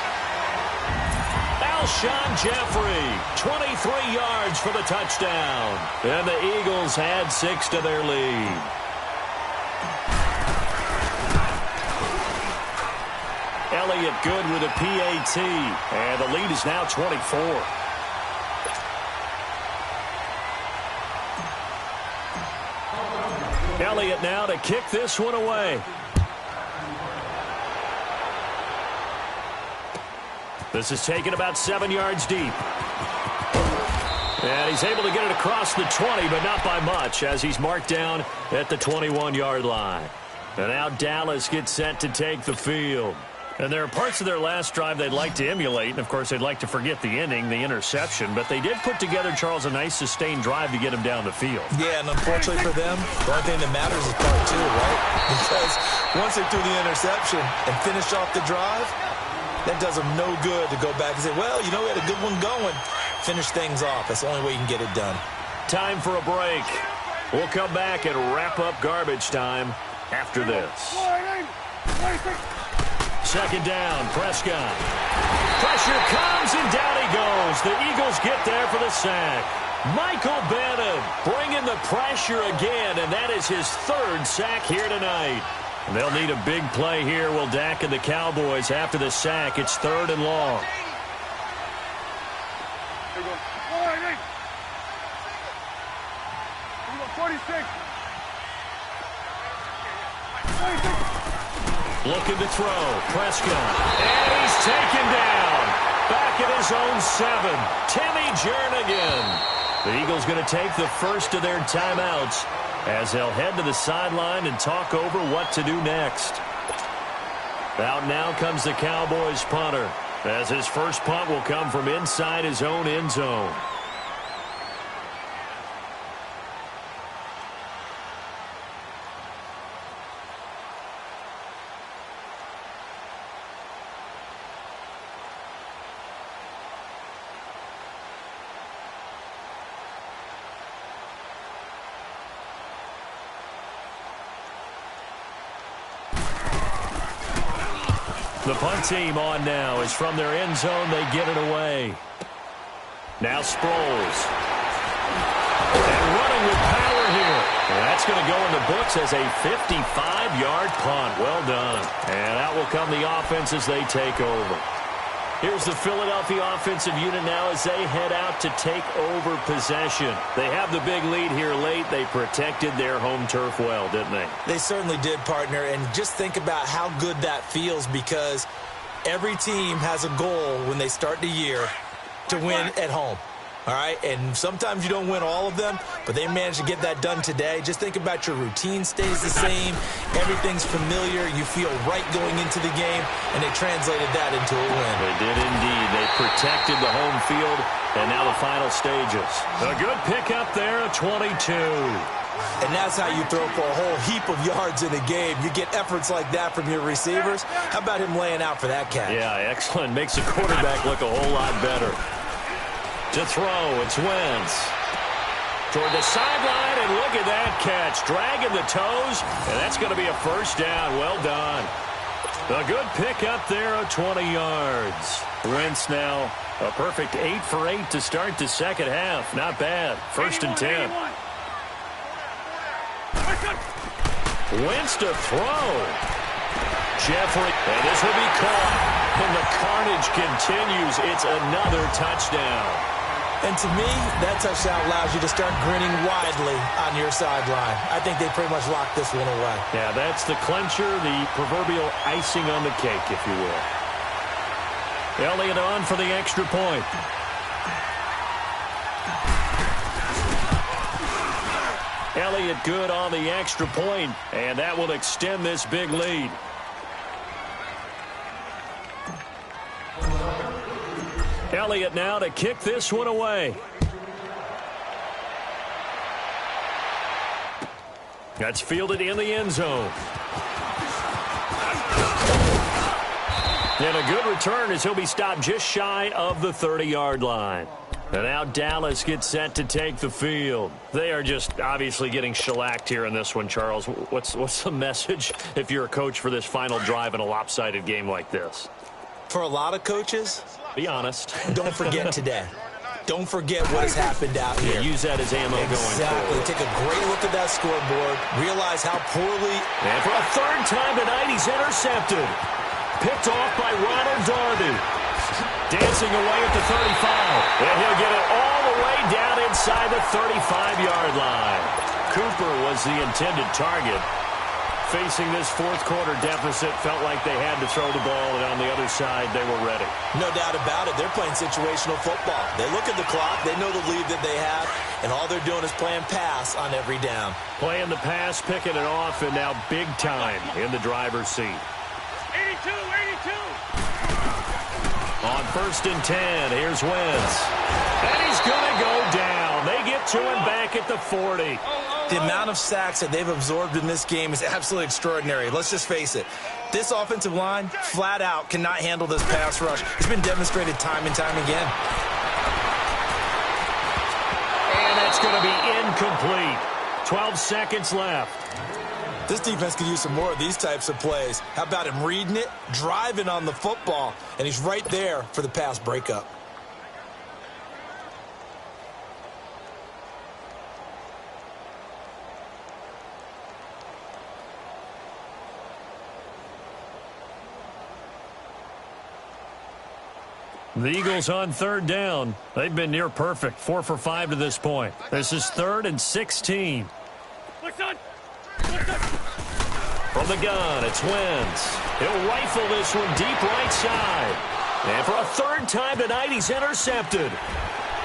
Alshon Jeffrey, 23 yards for the touchdown. And the Eagles add 6 to their lead. Elliott good with a PAT, and the lead is now 24. Elliott now to kick this one away. This is taken about 7 yards deep. And he's able to get it across the 20, but not by much, as he's marked down at the 21-yard line. And now Dallas gets set to take the field. And there are parts of their last drive they'd like to emulate. And, of course, they'd like to forget the inning, the interception. But they did put together, Charles, a nice sustained drive to get him down the field. Yeah, and unfortunately for them, the only thing that matters is part 2, right? Because once they threw the interception and finished off the drive, that does them no good to go back and say, well, you know, we had a good one going. Finish things off. That's the only way you can get it done. Time for a break. We'll come back and wrap up garbage time after this. Second down, Prescott. Pressure comes, and down he goes. The Eagles get there for the sack. Michael Bannon bringing the pressure again, and that is his 3rd sack here tonight. They'll need a big play here, will Dak and the Cowboys after the sack. It's 3rd and long. Here we go. 46. 46. Looking to throw. Prescott. And he's taken down. Back at his own 7. Timmy Jernigan. The Eagles going to take the first of their timeouts as they'll head to the sideline and talk over what to do next. Out now comes the Cowboys punter, as his first punt will come from inside his own end zone. The punt team on now is from their end zone. They get it away. Now Sproles. And running with power here. And that's going to go in the books as a 55-yard punt. Well done. And out will come the offense as they take over. Here's the Philadelphia offensive unit now as they head out to take over possession. They have the big lead here late. They protected their home turf well, didn't they? They certainly did, partner. And just think about how good that feels, because every team has a goal when they start the year to win at home. All right, and sometimes you don't win all of them, but they managed to get that done today. Just think about your routine stays the same. Everything's familiar. You feel right going into the game, and they translated that into a win. They did indeed. They protected the home field, and now the final stages. A good pickup there, a 22. And that's how you throw for a whole heap of yards in a game. You get efforts like that from your receivers. How about him laying out for that catch? Yeah, excellent. Makes the quarterback look a whole lot better. To throw, it's Wentz. Toward the sideline, and look at that catch. Dragging the toes, and that's going to be a first down. Well done. A good pickup there of 20 yards. Wentz now a perfect 8 for 8 to start the second half. Not bad. First and 10. Wentz to throw. Jeffrey, and this will be caught. And the carnage continues. It's another touchdown. And to me, that touchdown allows you to start grinning widely on your sideline. I think they pretty much locked this one away. Yeah, that's the clincher, the proverbial icing on the cake, if you will. Elliott on for the extra point. Elliott good on the extra point, and that will extend this big lead. Elliott now to kick this one away. That's fielded in the end zone. And a good return as he'll be stopped just shy of the 30-yard line. And now Dallas gets set to take the field. They are just obviously getting shellacked here in this one, Charles. What's the message if you're a coach for this final drive in a lopsided game like this? For a lot of coaches, Be honest. don't forget today. Don't forget what has happened out here. Use that as ammo going Exactly. forward. Take a great look at that scoreboard. Realize how poorly. And for a third time tonight, he's intercepted. Picked off by Ronald Darby. Dancing away at the 35. And he'll get it all the way down inside the 35-yard line. Cooper was the intended target. Facing this fourth-quarter deficit, felt like they had to throw the ball, and on the other side, they were ready. No doubt about it. They're playing situational football. They look at the clock. They know the lead that they have, and all they're doing is playing pass on every down. Playing the pass, picking it off, and now big time in the driver's seat. 82, 82. On 1st and 10, here's Wentz. And he's going to go down. They get to him back at the 40. The amount of sacks that they've absorbed in this game is absolutely extraordinary. Let's just face it. This offensive line, flat out, cannot handle this pass rush. It's been demonstrated time and time again. And that's going to be incomplete. 12 seconds left. This defense could use some more of these types of plays. How about him reading it, driving on the football, and he's right there for the pass breakup. The Eagles on 3rd down. They've been near perfect, 4 for 5 to this point. This is 3rd and 16. From the gun, it's Wentz. He'll rifle this one deep right side. And for a 3rd time tonight, he's intercepted.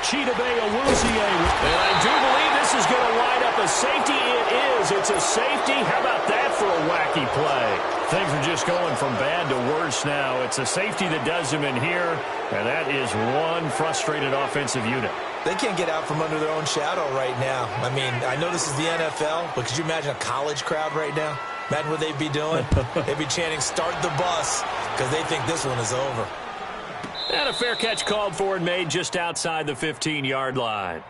Chidobe Awuzie. And I do believe this is going to wind up a safety. It is. It's a safety. How about that for a wacky play? Things are just going from bad to worse now. It's a safety that does him in here, and that is one frustrated offensive unit. They can't get out from under their own shadow right now. I mean, I know this is the NFL, but could you imagine a college crowd right now? Imagine what they'd be doing. They'd be chanting, "Start the bus," because they think this one is over. And a fair catch called for and made just outside the 15-yard line.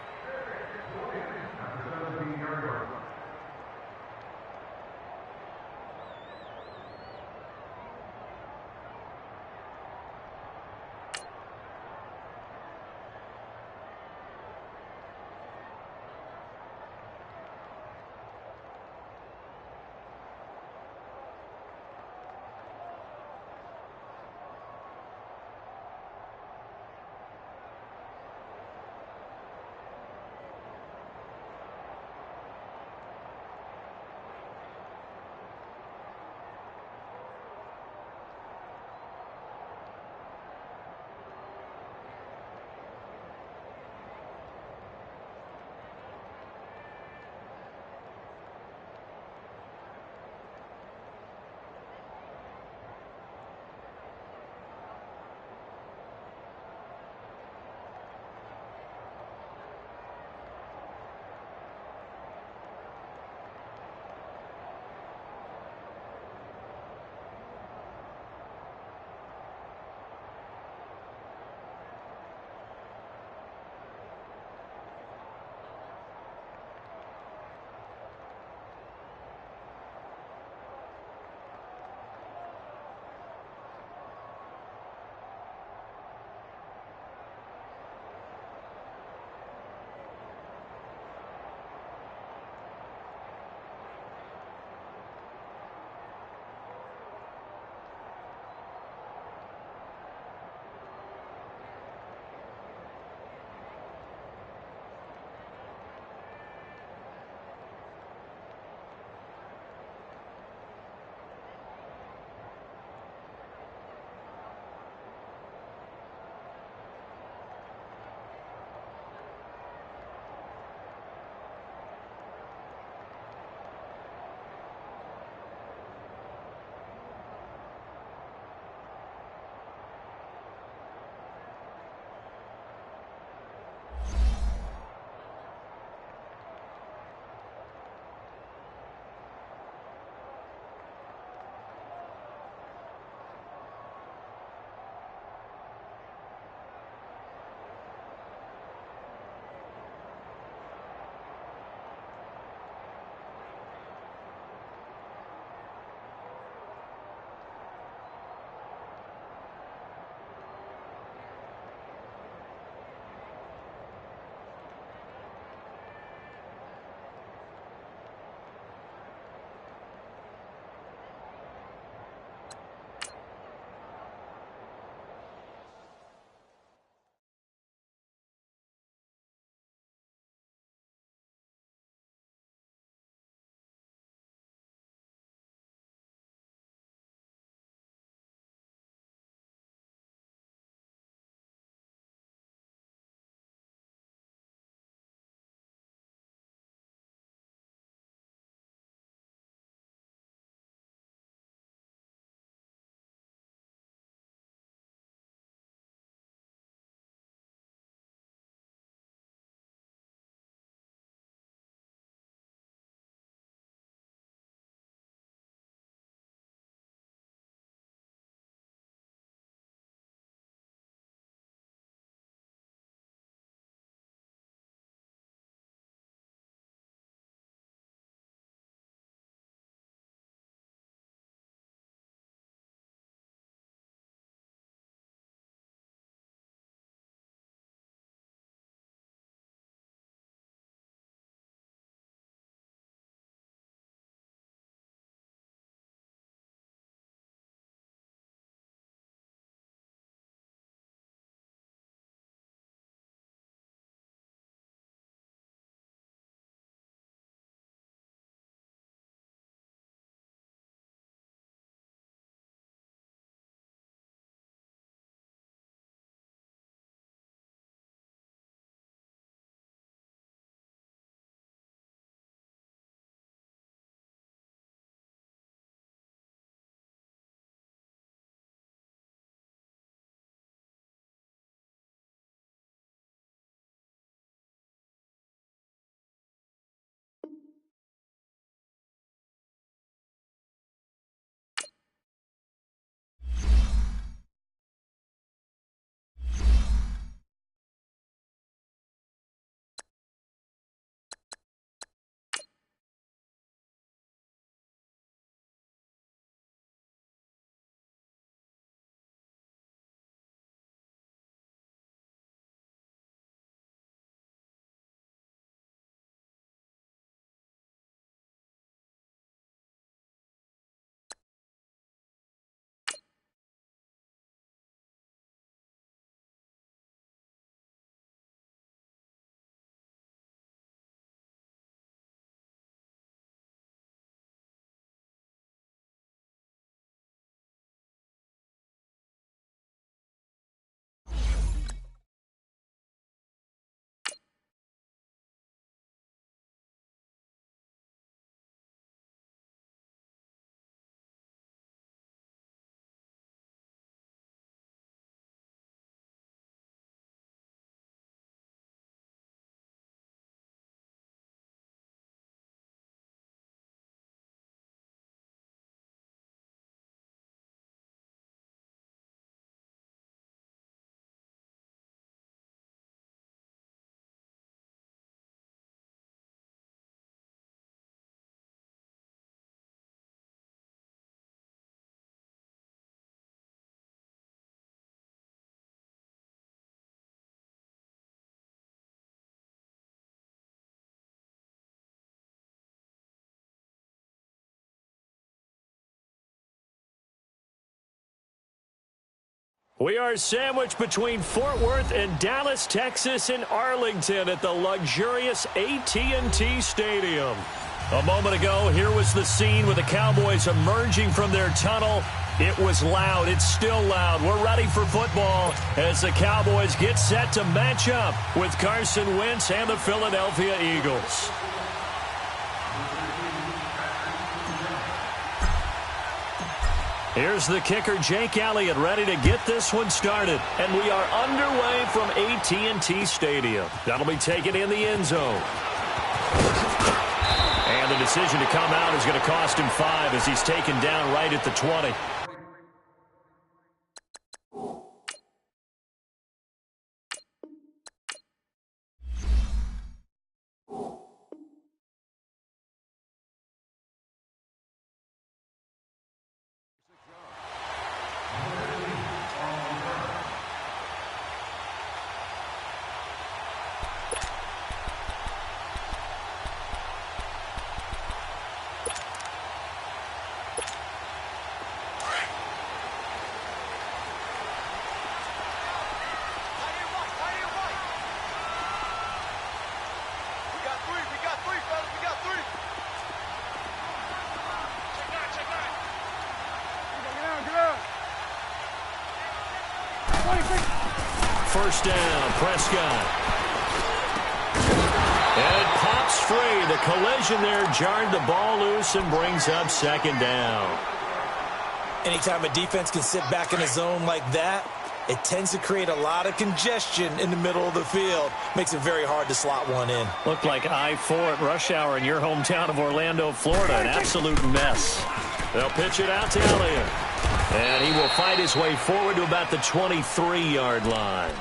We are sandwiched between Fort Worth and Dallas, Texas, and Arlington at the luxurious AT&T Stadium. A moment ago, here was the scene with the Cowboys emerging from their tunnel. It was loud. It's still loud. We're ready for football as the Cowboys get set to match up with Carson Wentz and the Philadelphia Eagles. Here's the kicker, Jake Elliott, ready to get this one started. And we are underway from AT&T Stadium. That'll be taken in the end zone. And the decision to come out is going to cost him 5 as he's taken down right at the 20. First down, Prescott. And it pops free. The collision there jarred the ball loose and brings up second down. Anytime a defense can sit back in a zone like that, it tends to create a lot of congestion in the middle of the field. Makes it very hard to slot one in. Looked like I-4 at rush hour in your hometown of Orlando, Florida. An absolute mess. They'll pitch it out to Elliott. And he will fight his way forward to about the 23-yard line.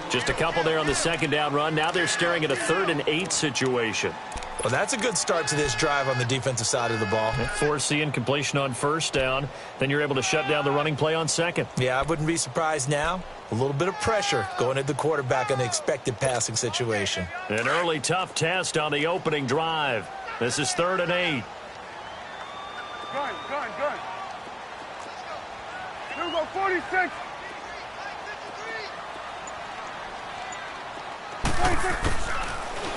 Just a couple there on the second down run. Now they're staring at a 3rd and 8 situation. Well, that's a good start to this drive on the defensive side of the ball. Force the incompletion on first down. Then you're able to shut down the running play on second. Yeah, I wouldn't be surprised now. A little bit of pressure going at the quarterback in the expected passing situation. An early tough test on the opening drive. This is 3rd and 8. Gun. Here we go, 46.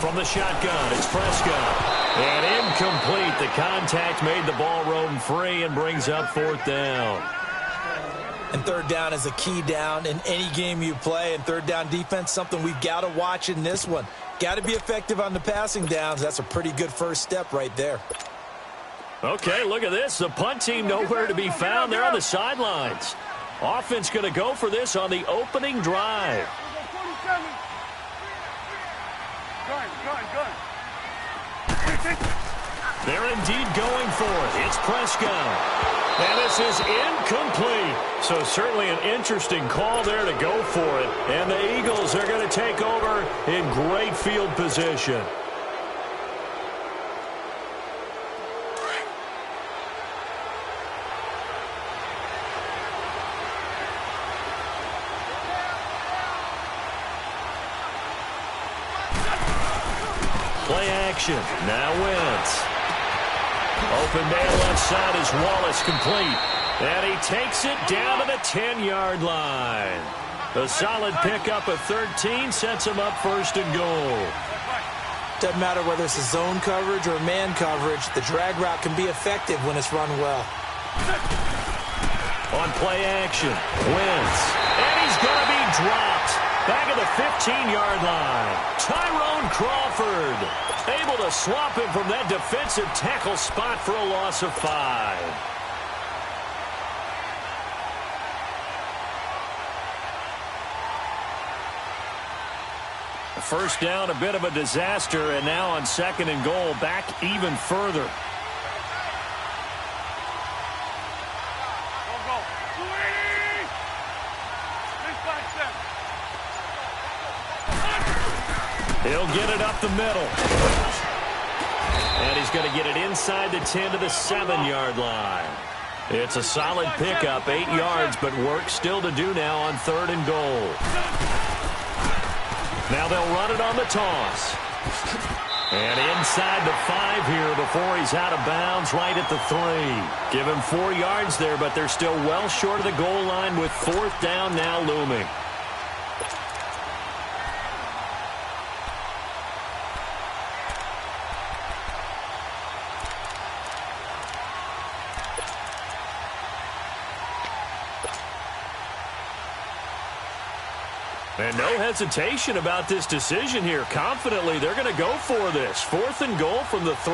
From the shotgun, it's Prescott. And incomplete. The contact made the ball roam free and brings up 4th down. And 3rd down is a key down in any game you play. And 3rd down defense, something we've got to watch in this one. Got to be effective on the passing downs. That's a pretty good first step right there. Okay, look at this. The punt team nowhere to be found. They're on the sidelines. Offense going to go for this on the opening drive. Gun. They're indeed going for it. It's Prescott. And this is incomplete. So certainly an interesting call there to go for it. And the Eagles are going to take over in great field position. Play action. Now Wentz. Open man left side is Wallace complete. And he takes it down to the 10-yard line. A solid pickup of 13 sets him up 1st and goal. Doesn't matter whether it's a zone coverage or man coverage, the drag route can be effective when it's run well. On play action, Wentz. And he's going to be dropped. Back at the 15-yard line. Tyrone Crawford able to swap him from that defensive tackle spot for a loss of 5. First down, a bit of a disaster, and now on 2nd and goal, back even further. He'll get it up the middle. And he's going to get it inside the 10 to the 7-yard line. It's a solid pickup, 8 yards, but work still to do now on 3rd and goal. Now they'll run it on the toss. And inside the 5 here before he's out of bounds right at the 3. Give him 4 yards there, but they're still well short of the goal line with 4th down now looming. And no hesitation about this decision here. Confidently, they're going to go for this. 4th and goal from the 3.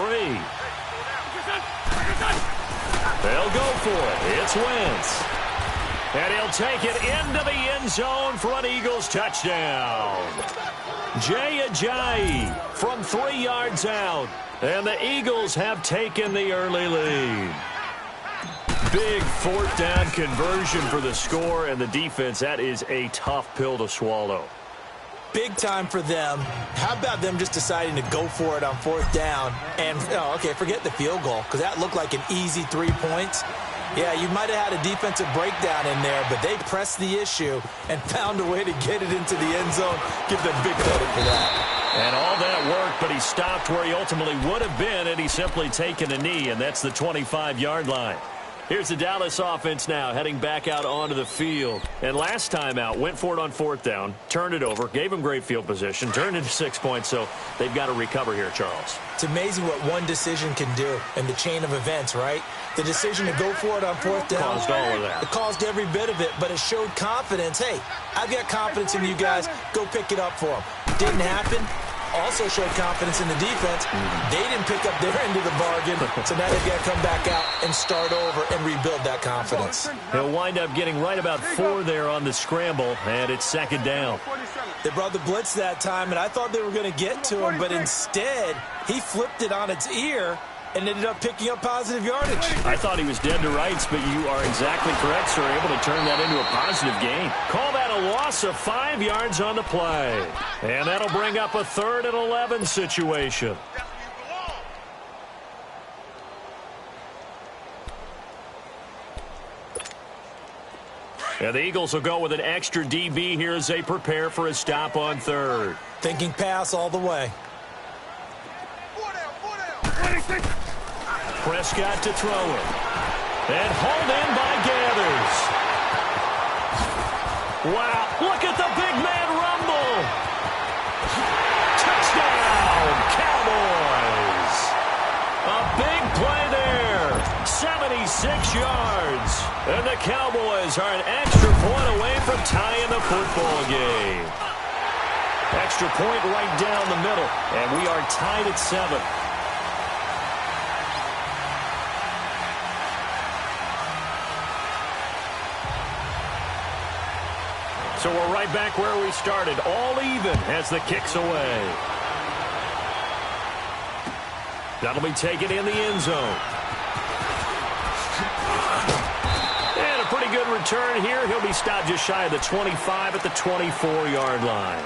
They'll go for it. It's Wentz. And he'll take it into the end zone for an Eagles touchdown. Jay Ajayi from 3 yards out. And the Eagles have taken the early lead. Big 4th down conversion for the score, and the defense, that is a tough pill to swallow. Big time for them. How about them just deciding to go for it on 4th down? And, okay, forget the field goal, because that looked like an easy 3 points. Yeah, you might have had a defensive breakdown in there, but they pressed the issue and found a way to get it into the end zone. Give them big credit for that. And all that worked, but he stopped where he ultimately would have been, and he's simply taken a knee, and that's the 25-yard line. Here's the Dallas offense now heading back out onto the field. And last time out, went for it on 4th down, turned it over, gave him great field position, turned into 6 points, so they've got to recover here, Charles. It's amazing what one decision can do in the chain of events, right? The decision to go for it on 4th down. Caused all of that. It caused every bit of it, but it showed confidence. Hey, I've got confidence in you guys. Go pick it up for them. Didn't happen. Also showed confidence in the defense. They didn't pick up their end of the bargain, so now they've got to come back out and start over and rebuild that confidence. He'll wind up getting right about 4 there on the scramble, and it's 2nd down. They brought the blitz that time, and I thought they were going to get to him, but instead he flipped it on its ear and ended up picking up positive yardage. I thought he was dead to rights, but you are exactly correct, sir. Able to turn that into a positive gain. Call that a loss of 5 yards on the play. And that'll bring up a 3rd and 11 situation. And the Eagles will go with an extra DB here as they prepare for a stop on 3rd. Thinking pass all the way. Prescott to throw it. And hauled in by Gathers. Wow, look at the big man rumble. Touchdown, Cowboys. A big play there. 76 yards. And the Cowboys are an extra point away from tying the football game. Extra point right down the middle. And we are tied at 7. So we're right back where we started, all even as the kick's away. That'll be taken in the end zone. And a pretty good return here. He'll be stopped just shy of the 25 at the 24-yard line.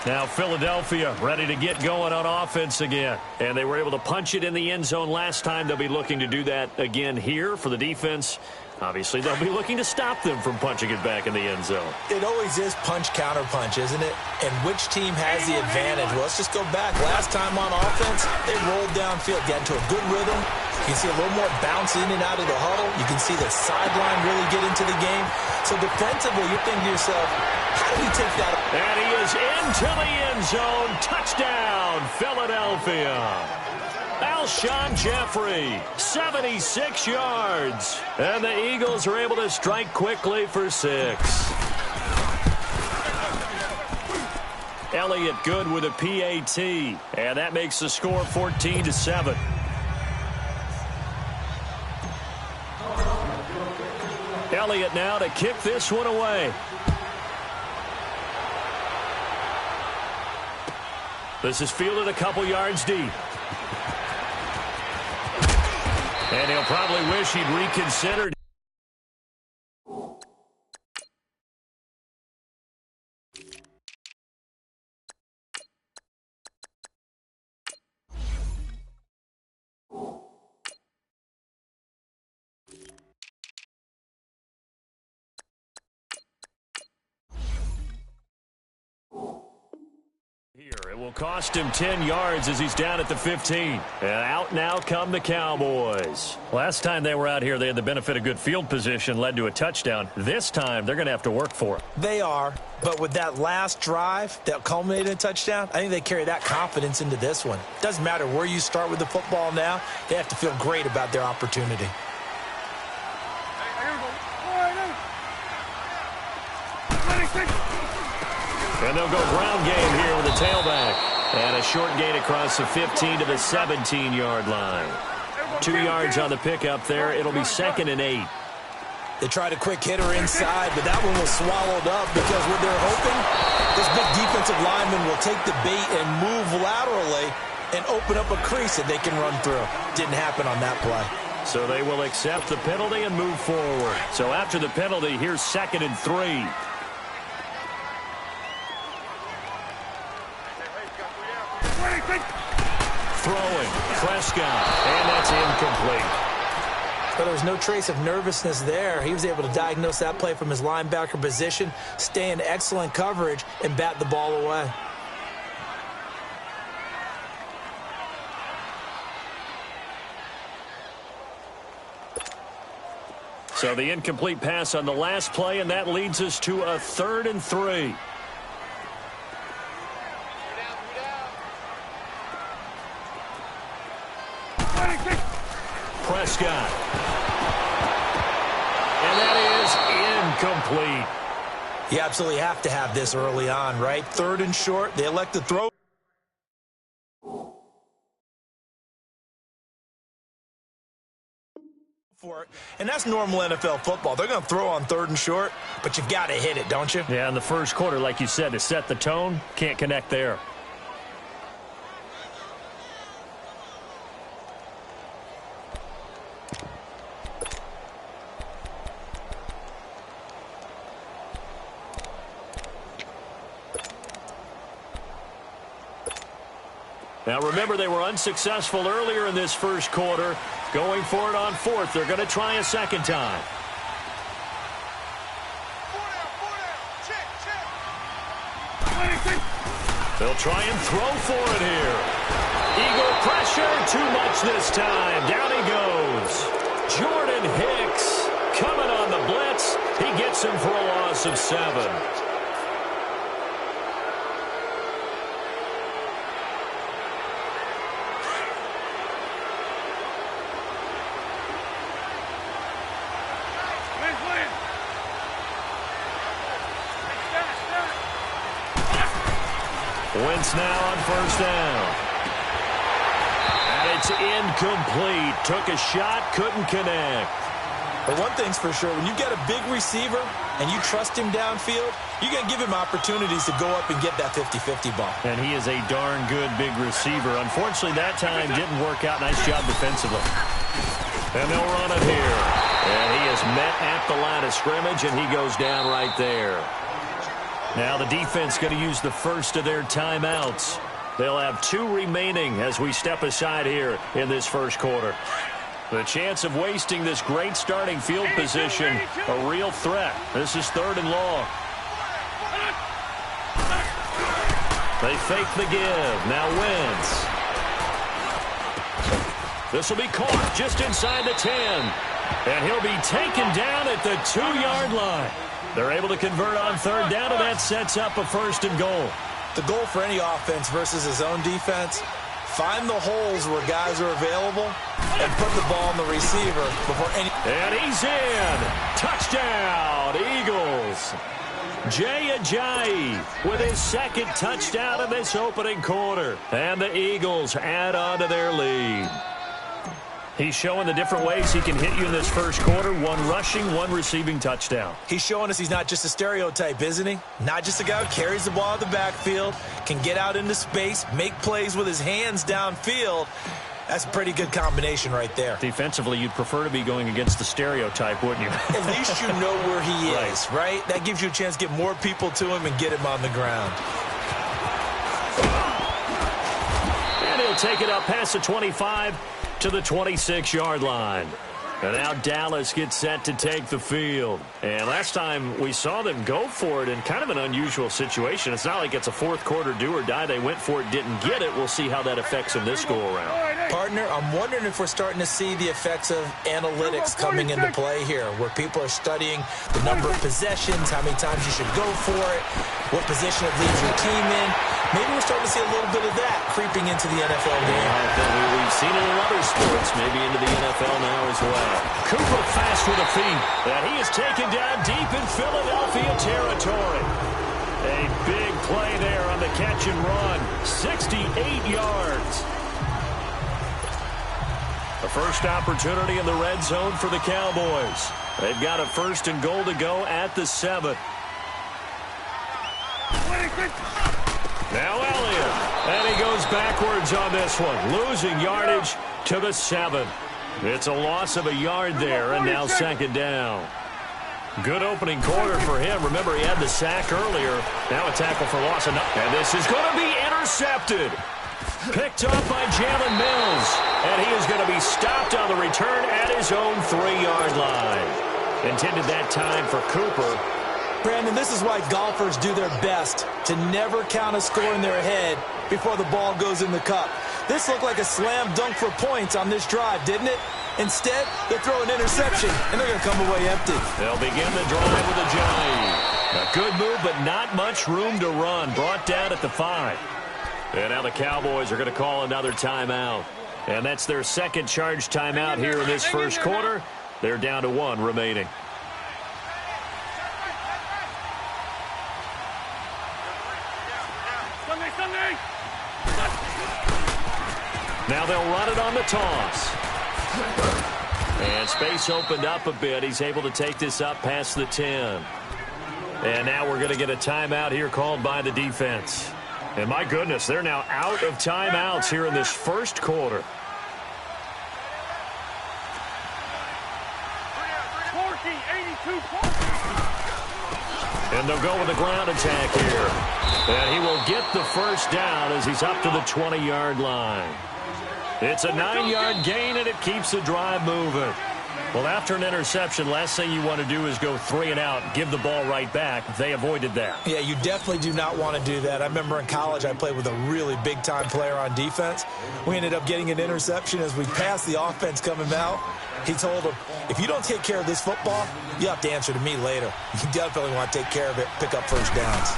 Now Philadelphia ready to get going on offense again. And they were able to punch it in the end zone last time. They'll be looking to do that again here for the defense. Obviously, they'll be looking to stop them from punching it back in the end zone. It always is punch-counter-punch, isn't it? And which team has the advantage? Well, let's just go back. Last time on offense, they rolled downfield, got into a good rhythm. You can see a little more bounce in and out of the huddle. You can see the sideline really get into the game. So defensively, you're thinking to yourself, how do we take that? And he is into the end zone. Touchdown, Philadelphia. Alshon Jeffrey, 76 yards. And the Eagles are able to strike quickly for 6. Elliott good with a PAT. And that makes the score 14-7. Elliott now to kick this one away. This is fielded a couple yards deep. And he'll probably wish he'd reconsidered. Here, it will cost him 10 yards as he's down at the 15. And out now come the Cowboys. Last time they were out here, they had the benefit of good field position, led to a touchdown. This time, they're going to have to work for it. They are, but with that last drive that culminated in a touchdown, I think they carry that confidence into this one. Doesn't matter where you start with the football now, they have to feel great about their opportunity. And they'll go ground game here with a tailback. And a short gain across the 15 to the 17-yard line. 2 yards on the pickup there. It'll be 2nd and 8. They tried a quick hitter inside, but that one was swallowed up because what they're hoping, this big defensive lineman will take the bait and move laterally and open up a crease that they can run through. Didn't happen on that play. So they will accept the penalty and move forward. So after the penalty, here's 2nd and 3. Throwing, Prescott, and that's incomplete. But there was no trace of nervousness there. He was able to diagnose that play from his linebacker position, stay in excellent coverage, and bat the ball away. So the incomplete pass on the last play, and that leads us to a 3rd and 3. Prescott. And that is incomplete. You absolutely have to have this early on, right? 3rd and short, they elect to throw for it. And that's normal NFL football. They're going to throw on 3rd and short, but you've got to hit it, don't you? Yeah, in the first quarter, like you said, to set the tone, can't connect there. Now, remember, they were unsuccessful earlier in this first quarter. Going for it on 4th. They're going to try a second time. They'll try and throw for it here. Eagle pressure, too much this time. Down he goes. Jordan Hicks coming on the blitz. He gets him for a loss of 7. Wentz now on 1st down. And it's incomplete. Took a shot, couldn't connect. But one thing's for sure, when you get a big receiver and you trust him downfield, you're going to give him opportunities to go up and get that 50-50 ball. And he is a darn good big receiver. Unfortunately, that time didn't work out. Nice job defensively. And they'll run it here. And he is met at the line of scrimmage, and he goes down right there. Now the defense going to use the first of their timeouts. They'll have 2 remaining as we step aside here in this first quarter. The chance of wasting this great starting field position, a real threat. This is 3rd and long. They fake the give. Now Wentz. This will be caught just inside the 10. And he'll be taken down at the 2-yard line. They're able to convert on 3rd down, and that sets up a 1st and goal. The goal for any offense versus his own defense, find the holes where guys are available and put the ball on the receiver before any... And he's in. Touchdown, Eagles. Jay Ajayi with his 2nd touchdown in this opening quarter. And the Eagles add on to their lead. He's showing the different ways he can hit you in this first quarter. 1 rushing, 1 receiving touchdown. He's showing us he's not just a stereotype, isn't he? Not just a guy who carries the ball out the backfield, can get out into space, make plays with his hands downfield. That's a pretty good combination right there. Defensively, you'd prefer to be going against the stereotype, wouldn't you? At least you know where he is, right? That gives you a chance to get more people to him and get him on the ground. And he'll take it up past the 25 to the 26-yard line. And now Dallas gets set to take the field. And last time we saw them go for it in kind of an unusual situation. It's not like it's a fourth quarter do or die. They went for it, didn't get it. We'll see how that affects them this go-around. Partner, I'm wondering if we're starting to see the effects of analytics coming into play here, where people are studying the number of possessions, how many times you should go for it, what position it leaves your team in. Maybe we're starting to see a little bit of that creeping into the NFL game. We've seen it in other sports, maybe into the NFL now as well. Cooper fast with the feet, and he is taken down deep in Philadelphia territory. A big play there on the catch and run, 68 yards. The first opportunity in the red zone for the Cowboys. They've got a 1st and goal to go at the 7. Now Elliott, and he goes backwards on this one, losing yardage to the 7. It's a loss of a yard there, and now 2nd down. Good opening quarter for him. Remember, he had the sack earlier. Now a tackle for loss. And this is going to be intercepted. Picked up by Jalen Mills, and he is going to be stopped on the return at his own 3-yard line. Intended that time for Cooper. Brandon, this is why golfers do their best to never count a score in their head before the ball goes in the cup. This looked like a slam dunk for points on this drive, didn't it? Instead, they throw an interception, and they're going to come away empty. They'll begin the drive with a jive. A good move, but not much room to run. Brought down at the 5. And now the Cowboys are going to call another timeout. And that's their second charge timeout here in this first quarter. They're down to 1 remaining. Now they'll run it on the toss. And space opened up a bit. He's able to take this up past the 10. And now we're going to get a timeout here called by the defense. And my goodness, they're now out of timeouts here in this first quarter. And they'll go with the ground attack here. And he will get the first down as he's up to the 20-yard line. It's a 9-yard gain, and it keeps the drive moving. Well, after an interception, last thing you want to do is go 3 and out, give the ball right back. They avoided that. Yeah, you definitely do not want to do that. I remember in college I played with a really big-time player on defense. We ended up getting an interception as we passed the offense coming out. He told him, if you don't take care of this football, you have to answer to me later. You definitely want to take care of it, pick up first downs.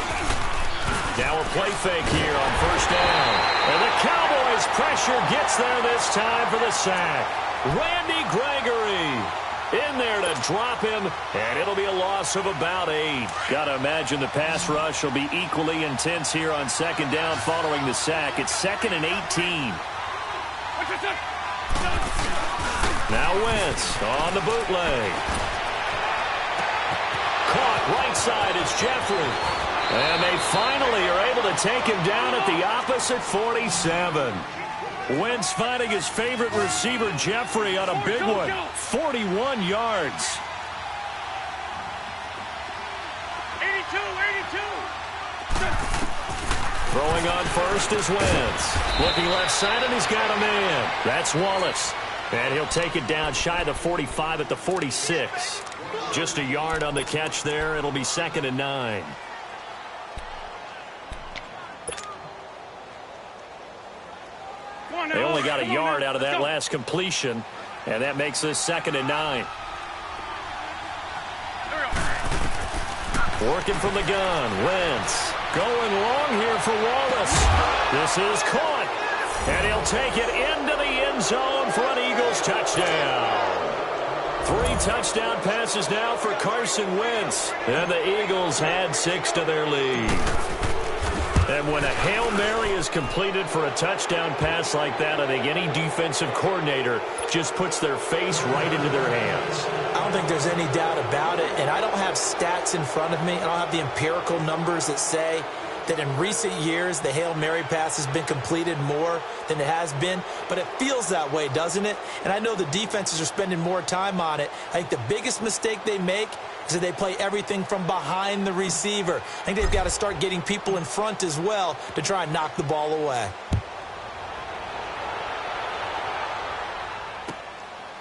Now a play fake here on first down. And the Cowboys pressure gets there this time for the sack. Randy Gregory in there to drop him, and it'll be a loss of about 8. Got to imagine the pass rush will be equally intense here on 2nd down following the sack. It's 2nd and 18. Now Wentz on the bootleg. Caught right side, it's Jeffrey. And they finally are able to take him down at the opposite 47. Wentz finding his favorite receiver, Jeffrey, on a big one. 41 yards. 82. Throwing on first is Wentz. Looking left side, and he's got a man. That's Wallace. And he'll take it down shy of the 45 at the 46. Just a yard on the catch there. It'll be 2nd and 9. They only got a yard out of that last completion, and that makes this 2nd and 9. Working from the gun, Wentz going long here for Wallace. This is caught, and he'll take it into the end zone for an Eagles touchdown. 3 touchdown passes now for Carson Wentz, and the Eagles add 6 to their lead. And when a Hail Mary is completed for a touchdown pass like that, I think any defensive coordinator just puts their face right into their hands. I don't think there's any doubt about it, and I don't have stats in front of me. I don't have the empirical numbers that say that in recent years the Hail Mary pass has been completed more than it has been, but it feels that way, doesn't it? And I know the defenses are spending more time on it. I think the biggest mistake they make is that they play everything from behind the receiver. I think they've got to start getting people in front as well to try and knock the ball away.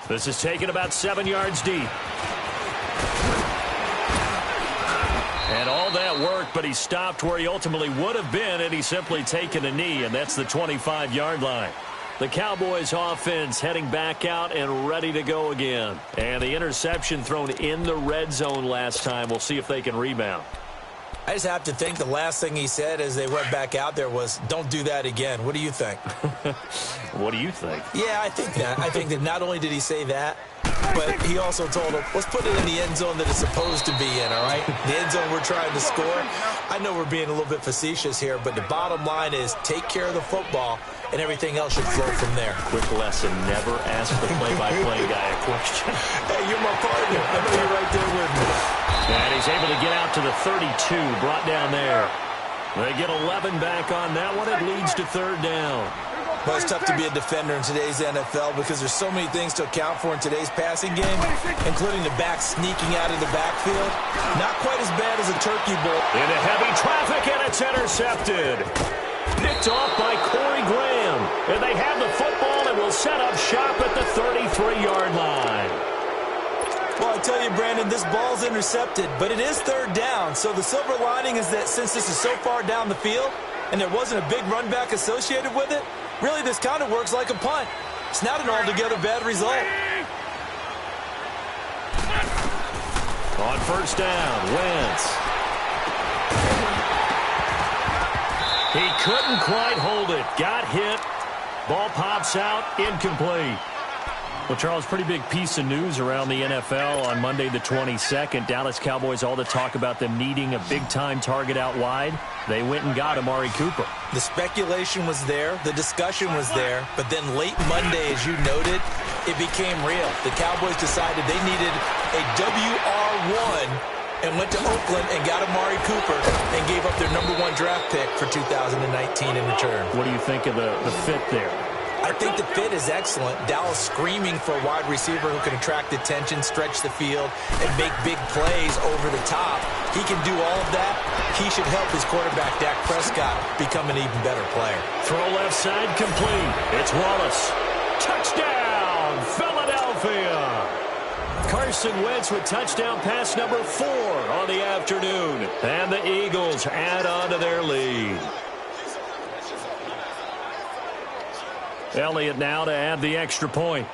This is taken about 7 yards deep. And all that worked, but he stopped where he ultimately would have been, and he's simply taken a knee, and that's the 25-yard line. The Cowboys offense heading back out and ready to go again. And the interception thrown in the red zone last time. We'll see if they can rebound. I just have to think the last thing he said as they went back out there was, don't do that again. What do you think? What do you think? Yeah, I think that. I think that not only did he say that, but he also told him, let's put it in the end zone that it's supposed to be in, all right? The end zone we're trying to score. I know we're being a little bit facetious here, but the bottom line is take care of the football, and everything else should flow from there. Quick lesson, never ask the play-by-play guy a question. Hey, you're my partner. I know you're right there with me. And he's able to get out to the 32, brought down there. They get 11 back on that one. It leads to third down. Well, it's tough to be a defender in today's NFL because there's so many things to account for in today's passing game, including the back sneaking out of the backfield. Not quite as bad as a turkey bowl. Into heavy traffic, and it's intercepted. Picked off by Corey Graham. And they have the football and will set up shop at the 33-yard line. Well, I tell you, Brandon, this ball's intercepted, but it is third down. So the silver lining is that since this is so far down the field and there wasn't a big run back associated with it, really this kind of works like a punt. It's not an altogether bad result. On first down, Wentz. He couldn't quite hold it. Got hit. Ball pops out. Incomplete. Well, Charles, pretty big piece of news around the NFL on Monday the 22nd. Dallas Cowboys, all the talk about them needing a big-time target out wide. They went and got Amari Cooper. The speculation was there. The discussion was there. But then late Monday, as you noted, it became real. The Cowboys decided they needed a WR1 and went to Oakland and got Amari Cooper and gave up their #1 draft pick for 2019 in return. What do you think of the fit there? I think the fit is excellent. Dallas screaming for a wide receiver who can attract attention, stretch the field, and make big plays over the top. He can do all of that. He should help his quarterback, Dak Prescott, become an even better player. Throw left side complete. It's Wallace. Touchdown, Philadelphia. Carson Wentz with touchdown pass number 4 on the afternoon. And the Eagles add on to their lead. Elliott now to add the extra point.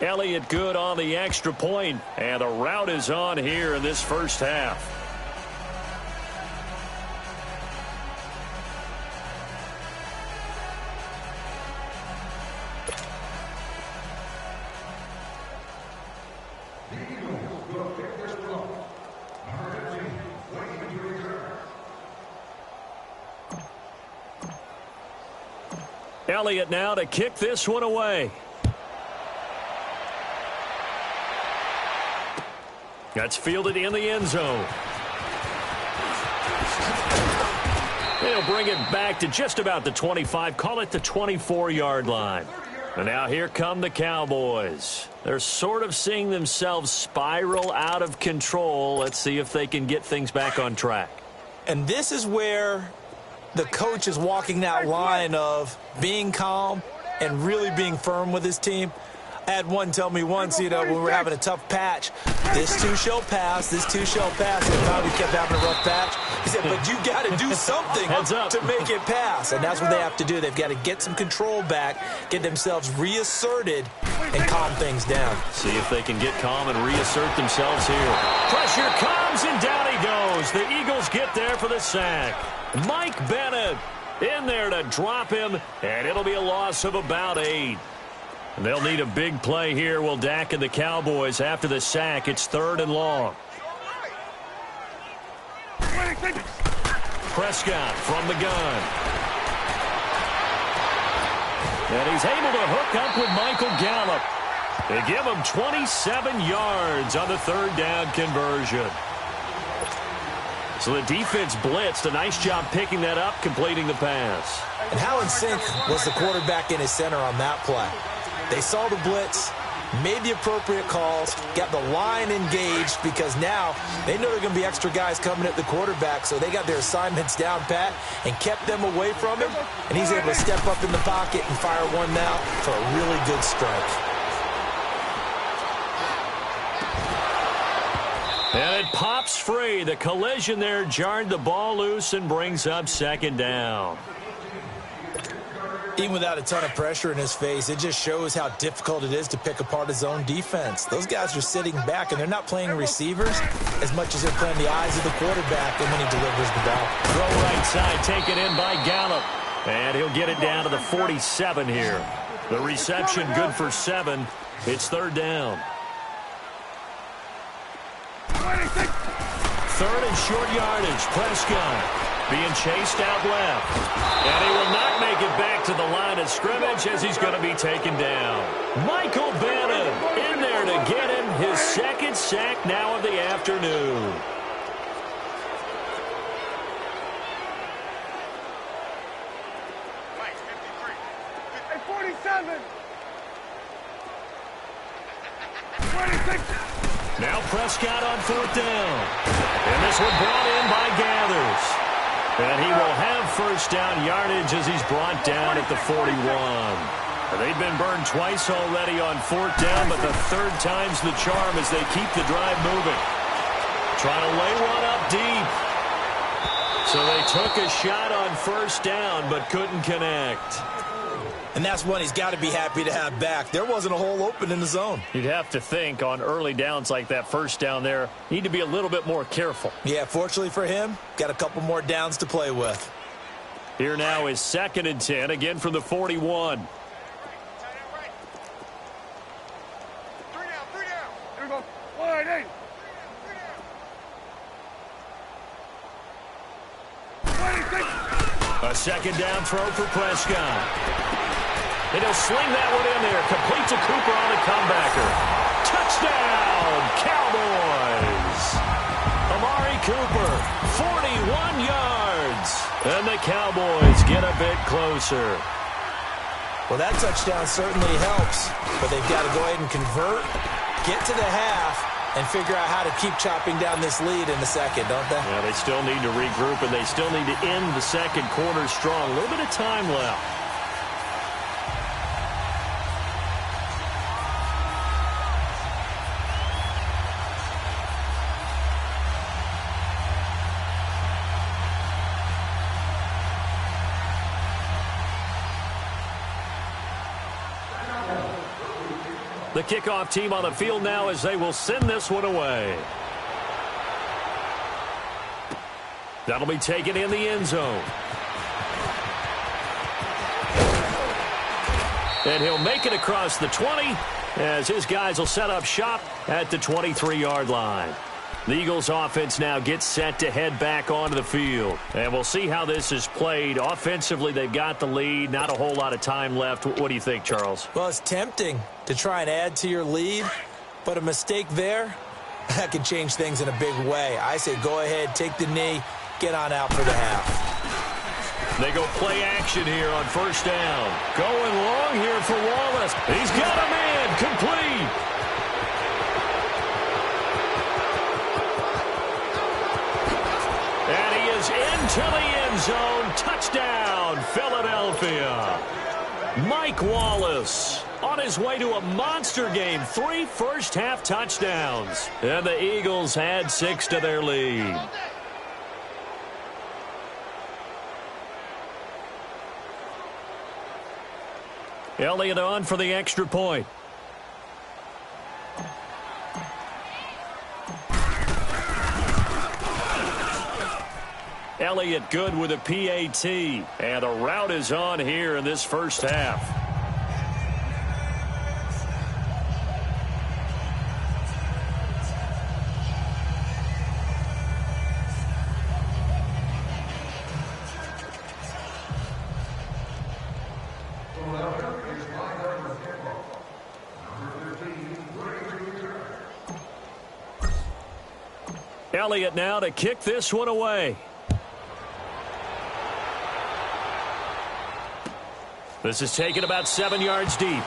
Elliott good on the extra point, and the route is on here in this first half. Elliott now to kick this one away. That's fielded in the end zone. They'll bring it back to just about the 25, call it the 24-yard line. And now here come the Cowboys. They're sort of seeing themselves spiral out of control. Let's see if they can get things back on track. And this is where the coach is walking that line of being calm and really being firm with his team. I had one tell me once, when we were having a tough patch, this too shall pass, this too shall pass. And finally we kept having a rough patch. He said, but you got to do something to make it pass. And that's what they have to do. They've got to get some control back, get themselves reasserted, and calm things down. See if they can get calm and reassert themselves here. Pressure comes, and down he goes. The Eagles get there for the sack. Mike Bennett in there to drop him, and it'll be a loss of about 8. And they'll need a big play here. Will Dak and the Cowboys after the sack. It's 3rd and long. Prescott from the gun. And he's able to hook up with Michael Gallup. They give him 27 yards on the third down conversion. So the defense blitzed. A nice job picking that up, completing the pass. And how in sync was the quarterback in his center on that play? They saw the blitz, made the appropriate calls, got the line engaged because now they know there are going to be extra guys coming at the quarterback, so they got their assignments down pat and kept them away from him, and he's able to step up in the pocket and fire one now for a really good strike. And it pops free. The collision there jarred the ball loose and brings up second down. Even without a ton of pressure in his face, it just shows how difficult it is to pick apart his own defense. Those guys are sitting back, and they're not playing receivers as much as they're playing the eyes of the quarterback and when he delivers the ball. Throw right side, taken in by Gallup. And he'll get it down to the 47 here. The reception good for 7. It's third down. Third and short yardage. Prescott being chased out left. And he will not make it back to the line of scrimmage as he's going to be taken down. Michael Bannon in there to get him his second sack now of the afternoon. Hey, 47. 26. Now Prescott on fourth down. And this one brought in by Gathers. And he will have first down yardage as he's brought down at the 41. They've been burned twice already on fourth down, but the third time's the charm as they keep the drive moving. Trying to lay one up deep. So they took a shot on first down, but couldn't connect. And that's one he's got to be happy to have back. There wasn't a hole open in the zone. You'd have to think on early downs like that first down there, need to be a little bit more careful. Yeah, fortunately for him, got a couple more downs to play with. Here now is 2nd and 10, again from the 41. 3 down. Here we go. Wide, hey. 26. A second down throw for Prescott. And he'll sling that one in there. Complete to Cooper on the comebacker. Touchdown, Cowboys. Amari Cooper, 41 yards. And the Cowboys get a bit closer. Well, that touchdown certainly helps, but they've got to go ahead and convert, get to the half, and figure out how to keep chopping down this lead in the second, don't they? Yeah, they still need to regroup, and they still need to end the second quarter strong. A little bit of time left. The kickoff team on the field now as they will send this one away. That'll be taken in the end zone. And he'll make it across the 20 as his guys will set up shop at the 23-yard line. The Eagles offense now gets set to head back onto the field. And we'll see how this is played. Offensively, they've got the lead. Not a whole lot of time left. What do you think, Charles? Well, it's tempting to try and add to your lead, but a mistake there, that can change things in a big way. I say go ahead, take the knee, get on out for the half. They go play action here on first down. Going long here for Wallace. He's got a man complete. And he is into the end zone. Touchdown, Philadelphia. Mike Wallace on his way to a monster game. 3 first-half touchdowns. And the Eagles add 6 to their lead. Elliott on for the extra point. Elliott good with a PAT. And the route is on here in this first half. Elliott now to kick this one away. This is taken about 7 yards deep.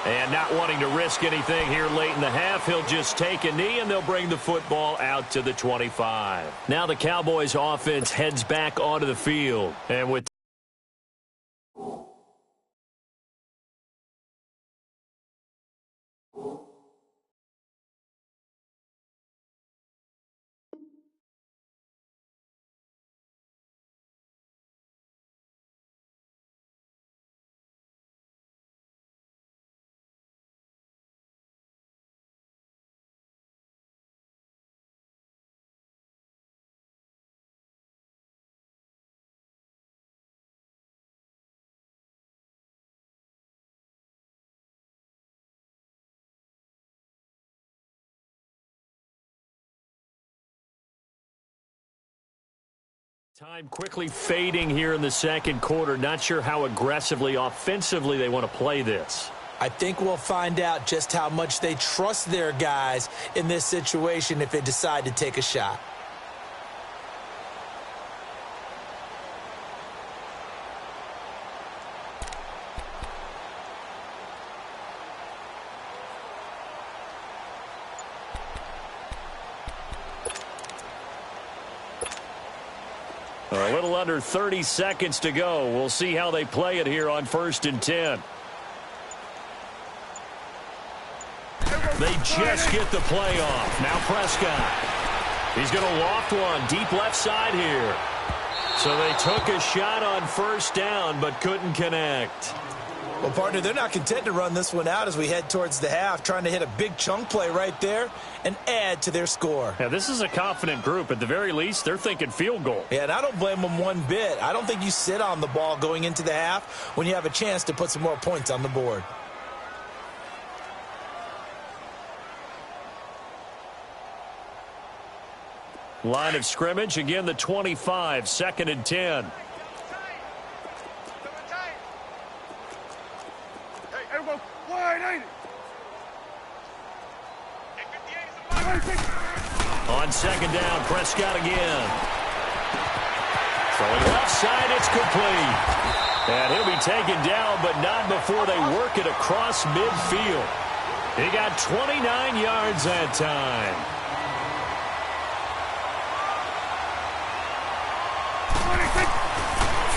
And not wanting to risk anything here late in the half, he'll just take a knee, and they'll bring the football out to the 25. Now the Cowboys offense heads back onto the field. And with time quickly fading here in the second quarter. Not sure how aggressively, offensively they want to play this. I think we'll find out just how much they trust their guys in this situation if they decide to take a shot. A little under 30 seconds to go. We'll see how they play it here on 1st and 10. They just get the play off. Now Prescott. He's going to loft one deep left side here. So they took a shot on 1st down but couldn't connect. Well, partner, they're not content to run this one out as we head towards the half, trying to hit a big chunk play right there and add to their score. Yeah, this is a confident group. At the very least, they're thinking field goal. Yeah, and I don't blame them one bit. I don't think you sit on the ball going into the half when you have a chance to put some more points on the board. Line of scrimmage, again the 25, 2nd and 10. On 2nd down, Prescott again. Throwing left side, it's complete. And he'll be taken down, but not before they work it across midfield. He got 29 yards that time.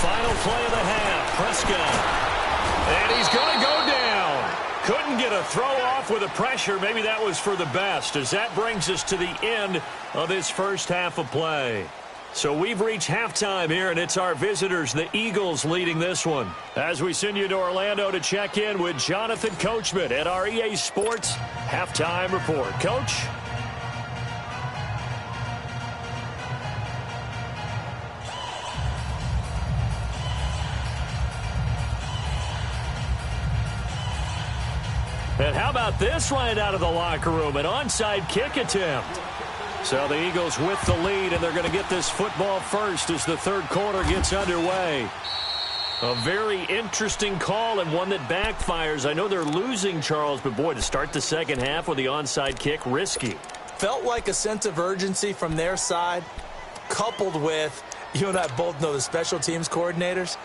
Final play of the half, Prescott. And he's going to go down. Couldn't get a throw off with the pressure. Maybe that was for the best, as that brings us to the end of this first half of play. So we've reached halftime here, and it's our visitors, the Eagles, leading this one. As we send you to Orlando to check in with Jonathan Coachman at our EA Sports Halftime Report. Coach? And how about this right out of the locker room? An onside kick attempt. So the Eagles with the lead, and they're going to get this football first as the third quarter gets underway. A very interesting call and one that backfires. I know they're losing, Charles, but boy, to start the second half with the onside kick, risky. Felt like a sense of urgency from their side, coupled with, you and I both know the special teams coordinators.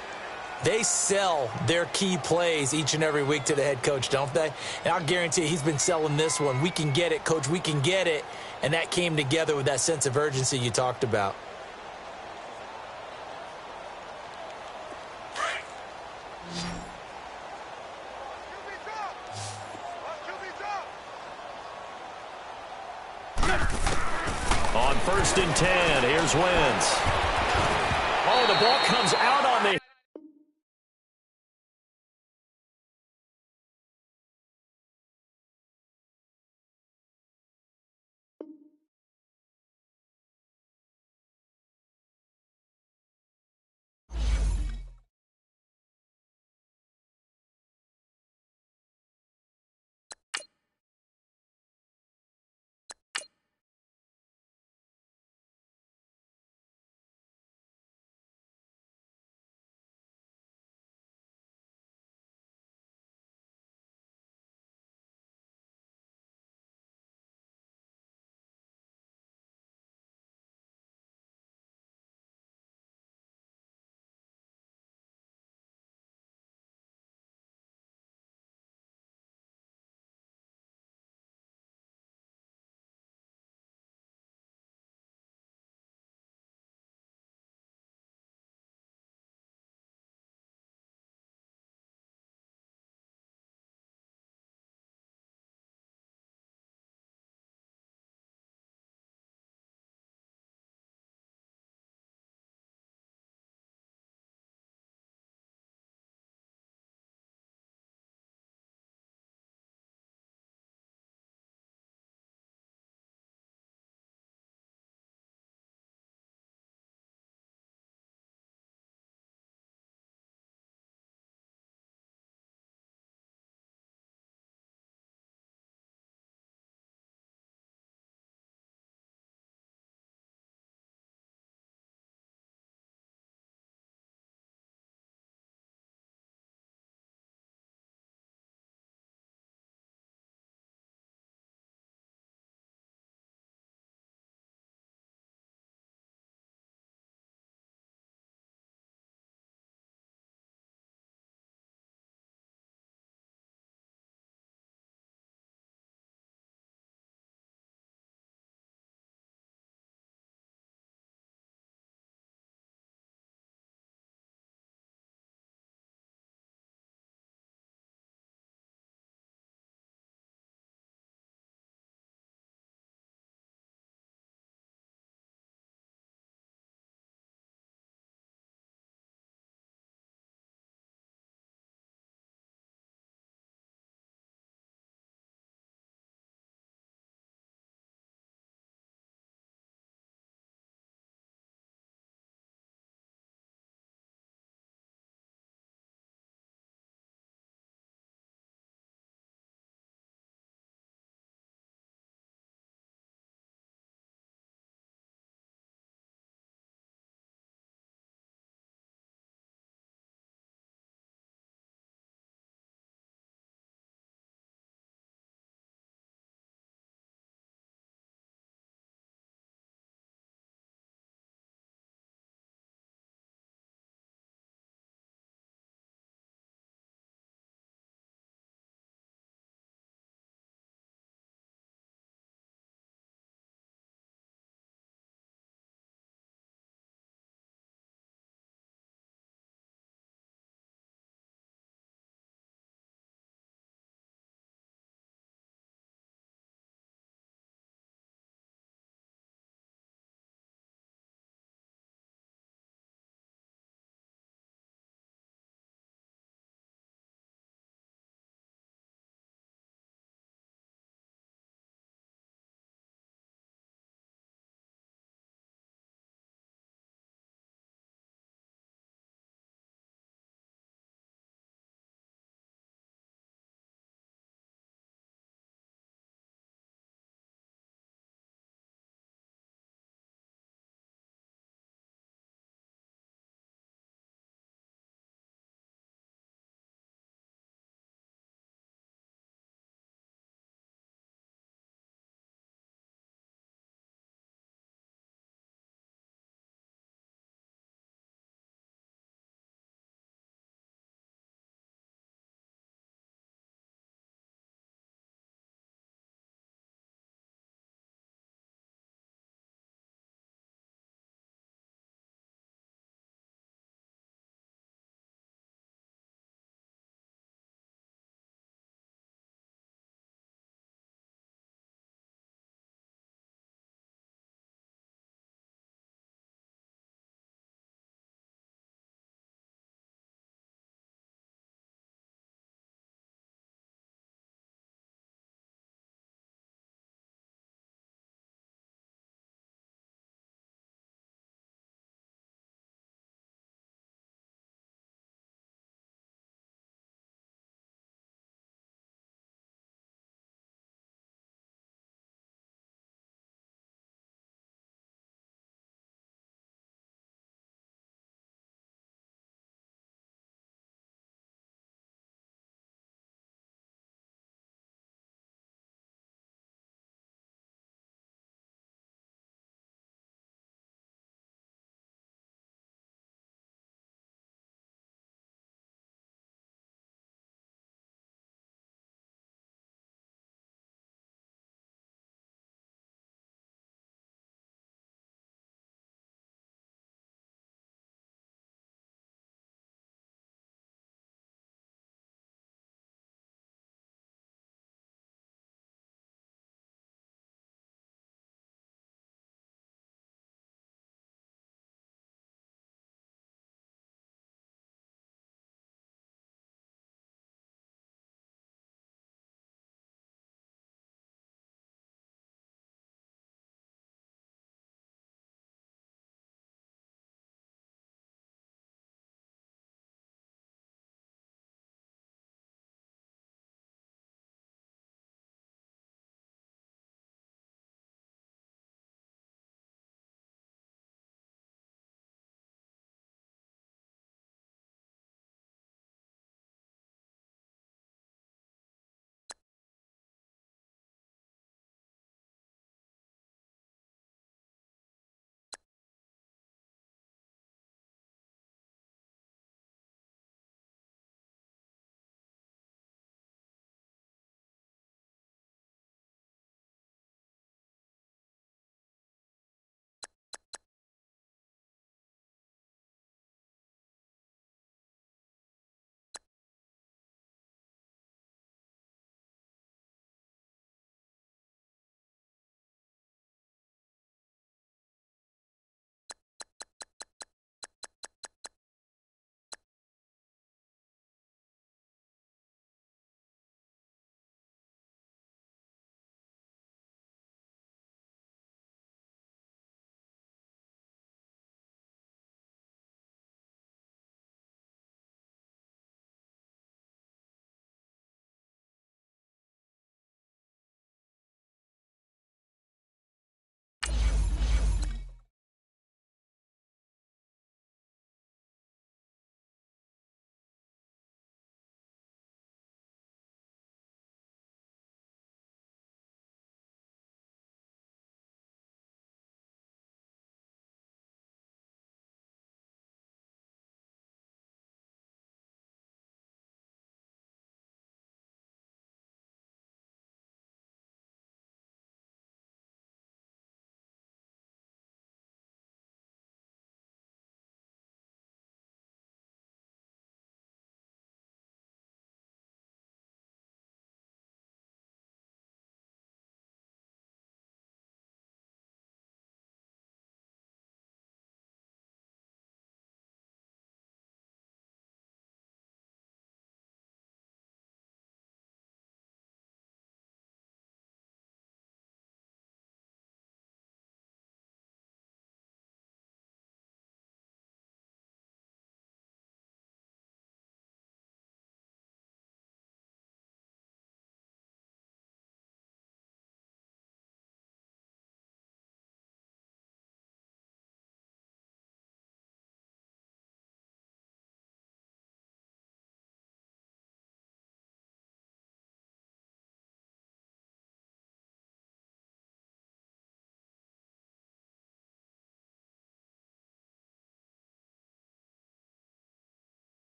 They sell their key plays each and every week to the head coach, don't they? And I'll guarantee he's been selling this one. We can get it, coach, we can get it. And that came together with that sense of urgency you talked about. On 1st and 10, here's Wentz. Oh, the ball comes out on the